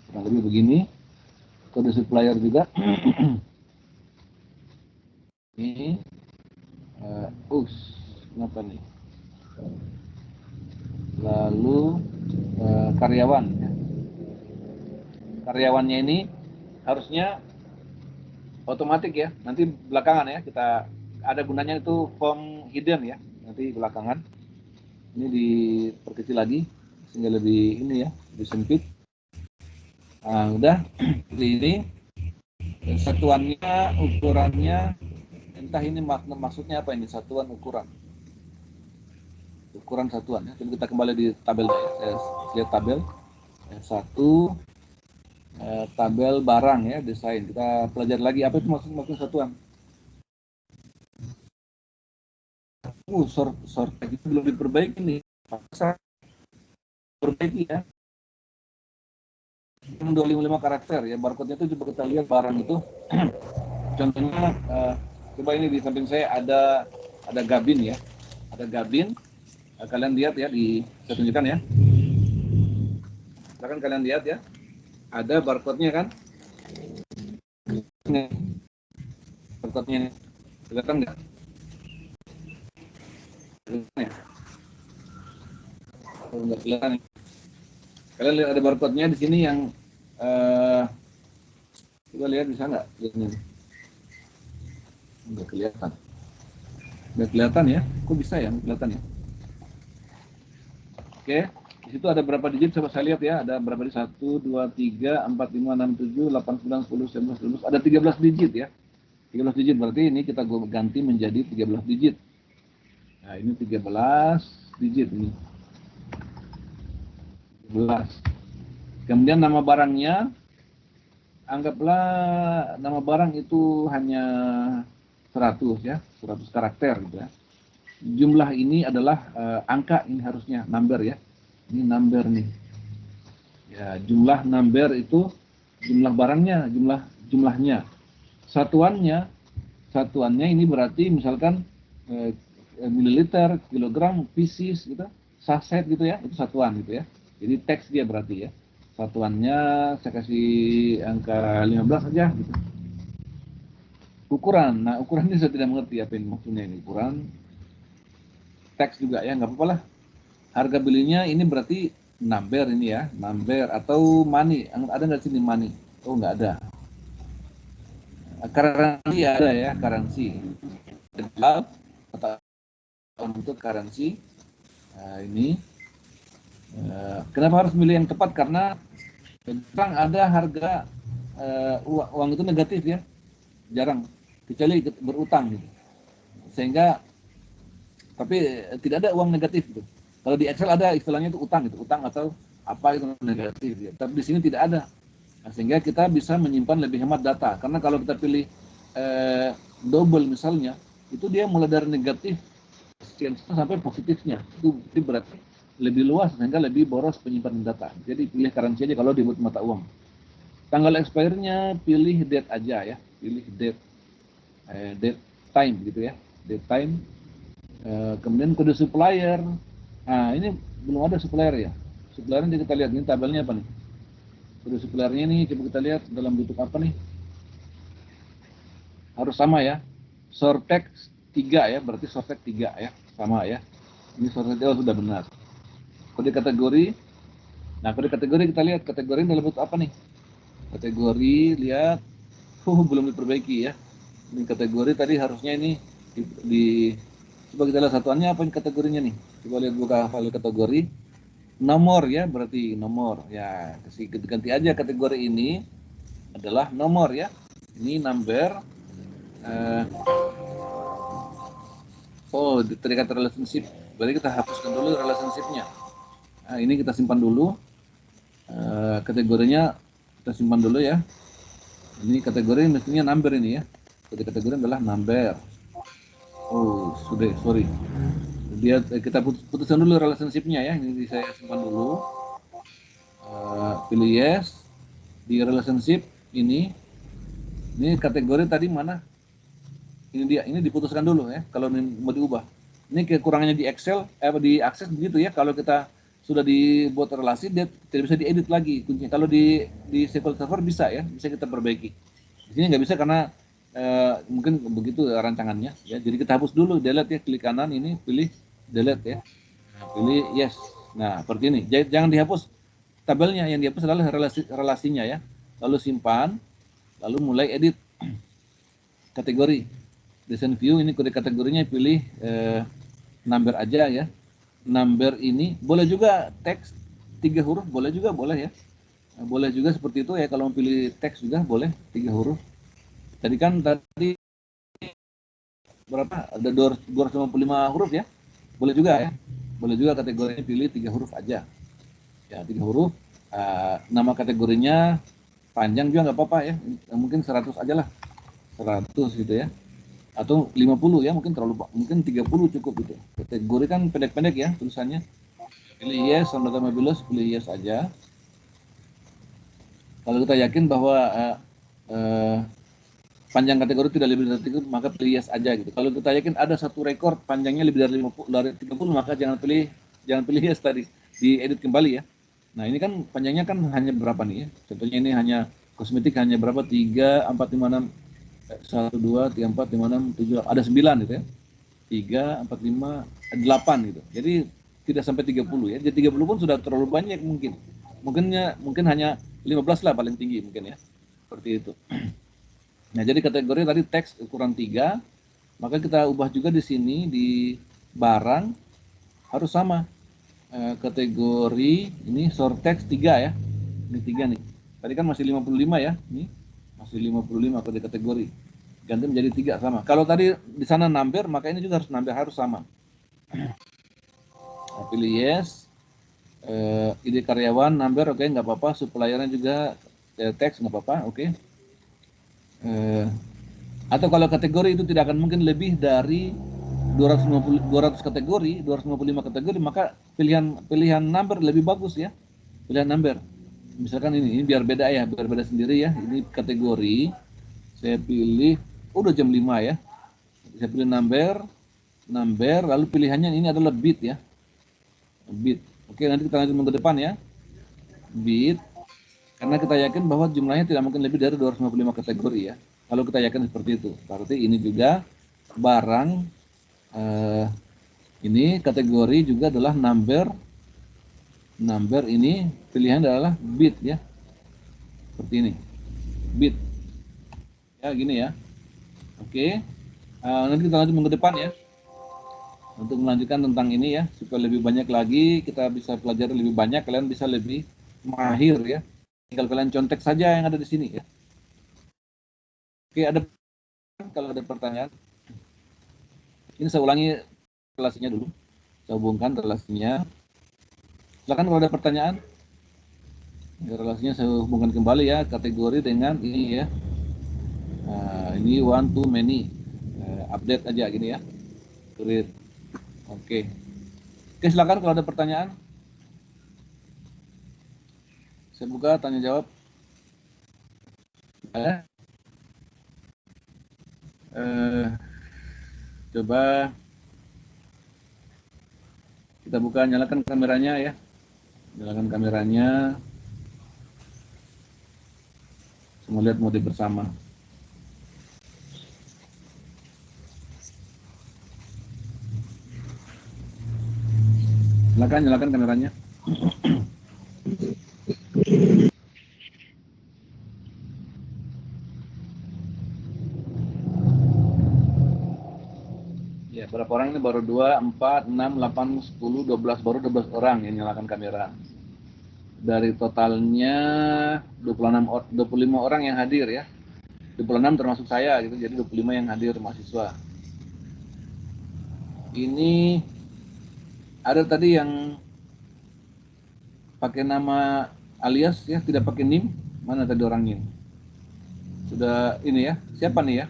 S1: kurang lebih begini. Kode supplier juga. Ini. Kenapa nih? Lalu karyawan ya. Karyawannya ini harusnya otomatis ya, nanti belakangan ya, kita ada gunanya itu form hidden ya, nanti belakangan ini diperkecil lagi sehingga lebih ini ya, lebih sempit. Nah, udah ini satuannya, ukurannya, entah ini maksudnya apa ini, satuan ukuran satuan ya. Jadi kita kembali di tabel ya. Saya lihat tabel satu, tabel barang ya, desain. Kita pelajari lagi apa itu maksud satuan. Sort itu belum diperbaiki nih. Pasal perbaiki ya. 255 karakter ya, barcode-nya itu coba kita lihat barang itu. Contohnya coba ini di samping saya ada gabin ya. Ada gabin. Kalian lihat ya, saya tunjukkan ya. Silakan kalian lihat ya. Ada barcode-nya kan? Ini barcode-nya. Kelihatan nggak? Ya. Kalau nggak kelihatan. Kalian lihat ada barcode-nya di sini yang coba lihat, bisa nggak? Ini nggak kelihatan. Nggak kelihatan ya? Kok bisa ya? Nggak kelihatan ya? Oke, di situ ada berapa digit? Coba saya lihat ya. Ada berapa digit? 1, 2, 3, 4, 5, 6, 7, 8, 9, 10, 11, 12. Ada 13 digit ya. 13 digit berarti ini kita ganti menjadi 13 digit. Nah, ini 13 digit ini. 13. Kemudian nama barangnya anggaplah nama barang itu hanya 100 ya, 100 karakter gitu ya. Jumlah ini adalah angka, ini harusnya number ya. Ini number nih. Ya, jumlah number itu jumlah barangnya, jumlahnya. Satuannya, satuannya ini berarti misalkan mililiter, kilogram, pieces gitu, saset gitu ya, itu satuan gitu ya. Jadi teks dia berarti ya. Satuannya saya kasih angka 15 saja gitu. Ukuran, nah ukuran ini saya tidak mengerti apa ini maksudnya ini ukuran. Teks juga ya, nggak apa-apa lah. Harga belinya ini berarti number ini ya, number atau money. Ada nggak sini money? Oh nggak ada. Currency ada ya, currency. Atau untuk currency. Nah, ini kenapa harus milih yang tepat? Karena jarang ada harga uang itu negatif ya, jarang, kecuali berutang gitu. Sehingga tapi tidak ada uang negatif gitu. Kalau di Excel ada istilahnya itu utang gitu, utang atau apa itu negatif ya. Tapi di sini tidak ada. Nah, sehingga kita bisa menyimpan lebih hemat data. Karena kalau kita pilih double misalnya, itu dia mulai dari negatif sampai positifnya. Itu berarti lebih luas sehingga lebih boros penyimpanan data. Jadi pilih currency aja kalau dibuat mata uang. Tanggal expire-nya pilih date aja ya, pilih date time gitu ya, date time. Kemudian kode supplier. Nah, ini belum ada supplier ya. Suppliernya kita lihat, ini tabelnya apa nih? Kode suppliernya ini coba kita lihat dalam bentuk apa nih? Harus sama ya. Sortex 3 ya, berarti Sortex 3 ya, sama ya. Ini Sortex 3 sudah benar. Kode kategori. Nah, kode kategori kita lihat kategori dalam bentuk apa nih? Kategori lihat, belum diperbaiki ya. Ini kategori tadi harusnya ini coba kita lihat satuannya apa ini kategorinya nih. Coba lihat buka file kategori. Nomor ya, berarti nomor. Ya, kasih ganti aja kategori ini adalah nomor ya. Ini number. Terikat relationship. Berarti kita hapuskan dulu relationship-nya. Nah, ini kita simpan dulu. Kategorinya kita simpan dulu ya. Ini kategori mestinya number ini ya. Kategori adalah number. Oh, sudah, sorry. Kita putuskan dulu relationship-nya ya. Ini saya simpan dulu. Pilih yes. Di relationship ini kategori tadi mana? Ini dia, ini diputuskan dulu ya. Kalau mau diubah. Ini kekurangannya di Excel, di Access begitu ya. Kalau kita sudah dibuat relasi, dia tidak bisa diedit lagi kuncinya. Kalau di SQL Server bisa ya, bisa kita perbaiki. Di sini nggak bisa karena mungkin begitu rancangannya ya. Jadi kita hapus dulu, delete ya, klik kanan ini, pilih delete ya. Nah, pilih yes. Nah, seperti ini. Jangan dihapus tabelnya, yang dihapus adalah relasinya ya. Lalu simpan, lalu mulai edit kategori. Design view ini kode kategorinya pilih number aja ya. Number ini boleh juga teks 3 huruf, boleh juga, boleh ya. Boleh juga seperti itu ya, kalau mau pilih teks juga boleh 3 huruf. Tadi kan berapa? Ada 255 huruf ya. Boleh juga ya. Boleh juga kategorinya pilih 3 huruf aja. Ya, 3 huruf. Nama kategorinya panjang juga nggak apa-apa ya. Mungkin 100 aja lah. 100 gitu ya. Atau 50 ya, mungkin 30 cukup gitu. Kategori kan pendek-pendek ya tulisannya. Pilih yes, sama Mobilus, pilih yes aja. Kalau kita yakin bahwa panjang kategori tidak lebih dari 30, maka pilih yes aja gitu. Kalau kita yakin ada satu rekor panjangnya lebih dari 30, maka jangan pilih yes tadi, diedit kembali ya. Nah, ini kan panjangnya kan hanya berapa nih ya? Contohnya ini hanya kosmetik hanya berapa? 3, 4, 5, 6, 1, 2, 3, 4, 5, 6, 7, ada 9 gitu ya. 3, 4, 5, 8 gitu. Jadi tidak sampai 30 ya. Jadi 30 pun sudah terlalu banyak mungkin. Mungkin hanya 15 lah paling tinggi mungkin ya. Seperti itu. Nah, jadi kategori tadi teks ukuran 3, maka kita ubah juga di sini di barang harus sama. Kategori ini short text 3 ya. Ini 3 nih. Tadi kan masih 55 ya. Ini masih 55 kode kategori. Ganti menjadi 3 sama. Kalau tadi di sana number, maka ini juga harus sama. Nah, pilih yes. Ide karyawan number oke, nggak apa-apa. Suppliernya juga teks nggak apa-apa, oke. Atau kalau kategori itu tidak akan mungkin lebih dari 200 kategori, 255 kategori, maka pilihan number lebih bagus ya. Pilihan number. Misalkan ini biar beda ya, biar beda sendiri ya. Ini kategori, saya pilih, udah jam 5 ya. Saya pilih number, lalu pilihannya ini adalah bit ya. Bit. Oke, nanti kita lanjut ke depan ya. Bit. Karena kita yakin bahwa jumlahnya tidak mungkin lebih dari 255 kategori ya. Kalau kita yakin seperti itu, berarti ini juga barang ini kategori juga adalah number ini pilihan adalah bit ya, seperti ini bit ya, gini ya. Oke, nanti kita lanjut ke depan ya untuk melanjutkan tentang ini ya, supaya lebih banyak lagi kita bisa pelajari lebih banyak, kalian bisa lebih mahir ya. Tinggal kalian contek saja yang ada di sini ya. Oke, kalau ada pertanyaan, ini saya ulangi relasinya dulu, saya hubungkan relasinya. Silakan kalau ada pertanyaan. Relasinya saya hubungkan kembali ya, kategori dengan ini ya. Ini one to many, update aja gini ya. Oke. Oke, silakan kalau ada pertanyaan. Saya buka tanya jawab. Coba kita buka, nyalakan kameranya ya. Nyalakan kameranya. Semua lihat mode bersama. Nyalakan kameranya. Ya, berapa orang ini? Baru 2, 4, 6, 8, 10, 12, baru 12 orang yang nyalakan kamera. Dari totalnya 25 orang yang hadir ya. 26 termasuk saya gitu, jadi 25 yang hadir mahasiswa. Ini ada tadi yang pakai nama alias ya, tidak pakai NIM. Mana tadi orangnya? Sudah ini ya, siapa nih ya?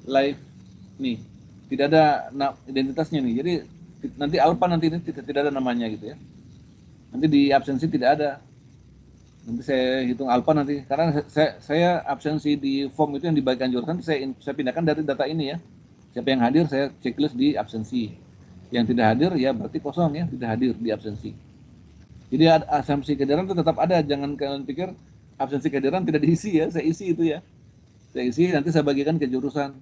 S1: Live nih, tidak ada identitasnya nih. Jadi nanti Alpa nanti ini tidak ada namanya gitu ya. Nanti di absensi tidak ada. Nanti saya hitung Alpa nanti, karena saya absensi di form itu yang dibagikan jurusan, saya pindahkan dari data ini ya. Siapa yang hadir saya checklist di absensi. Yang tidak hadir ya berarti kosong ya, tidak hadir di absensi. Jadi absensi kehadiran itu tetap ada, jangan kalian pikir absensi kehadiran tidak diisi ya, saya isi itu ya. Saya isi, nanti saya bagikan ke jurusan.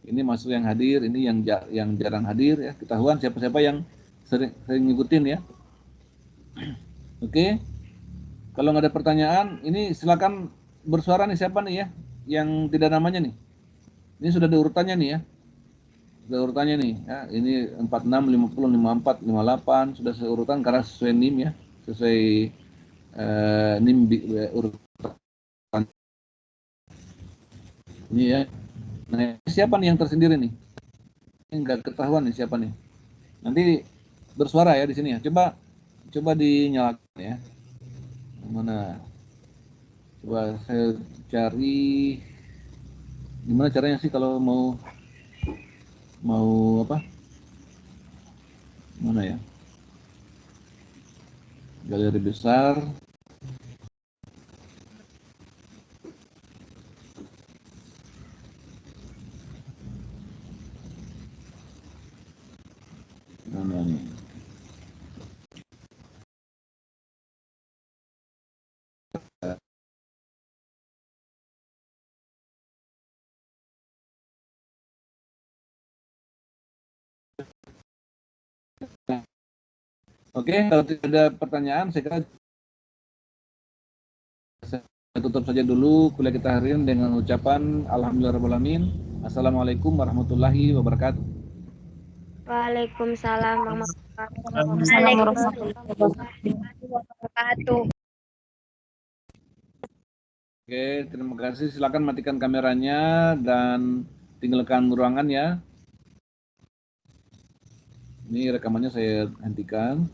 S1: Ini masuk yang hadir, ini yang jarang hadir ya. Ketahuan siapa-siapa yang sering ngikutin ya. Oke. Kalau nggak ada pertanyaan, ini silakan bersuara nih, siapa nih ya yang tidak namanya nih. Ini sudah ada urutannya nih ya. Sudah urutannya nih ya. Ini 46, 50, 54, 58 sudah seurutan karena sesuai NIM ya. Sesuai NIM urutan. Ini ya. Nah, siapa nih yang tersendiri nih? Ini nggak ketahuan nih siapa nih. Nanti bersuara ya di sini ya. Coba dinyalakan ya. Mana? Coba saya cari gimana caranya sih kalau mau apa? Mana ya? Galeri besar. Mana nih? Oke, kalau tidak ada pertanyaan, saya kira saya tutup saja dulu kuliah kita hari ini dengan ucapan Alhamdulillahirrahmanirrahim. Assalamualaikum warahmatullahi wabarakatuh.
S2: Waalaikumsalam
S3: Waalaikumsalam warahmatullahi wabarakatuh.
S1: Oke, terima kasih. Silakan matikan kameranya dan tinggalkan ruangan ya. Ini rekamannya saya hentikan.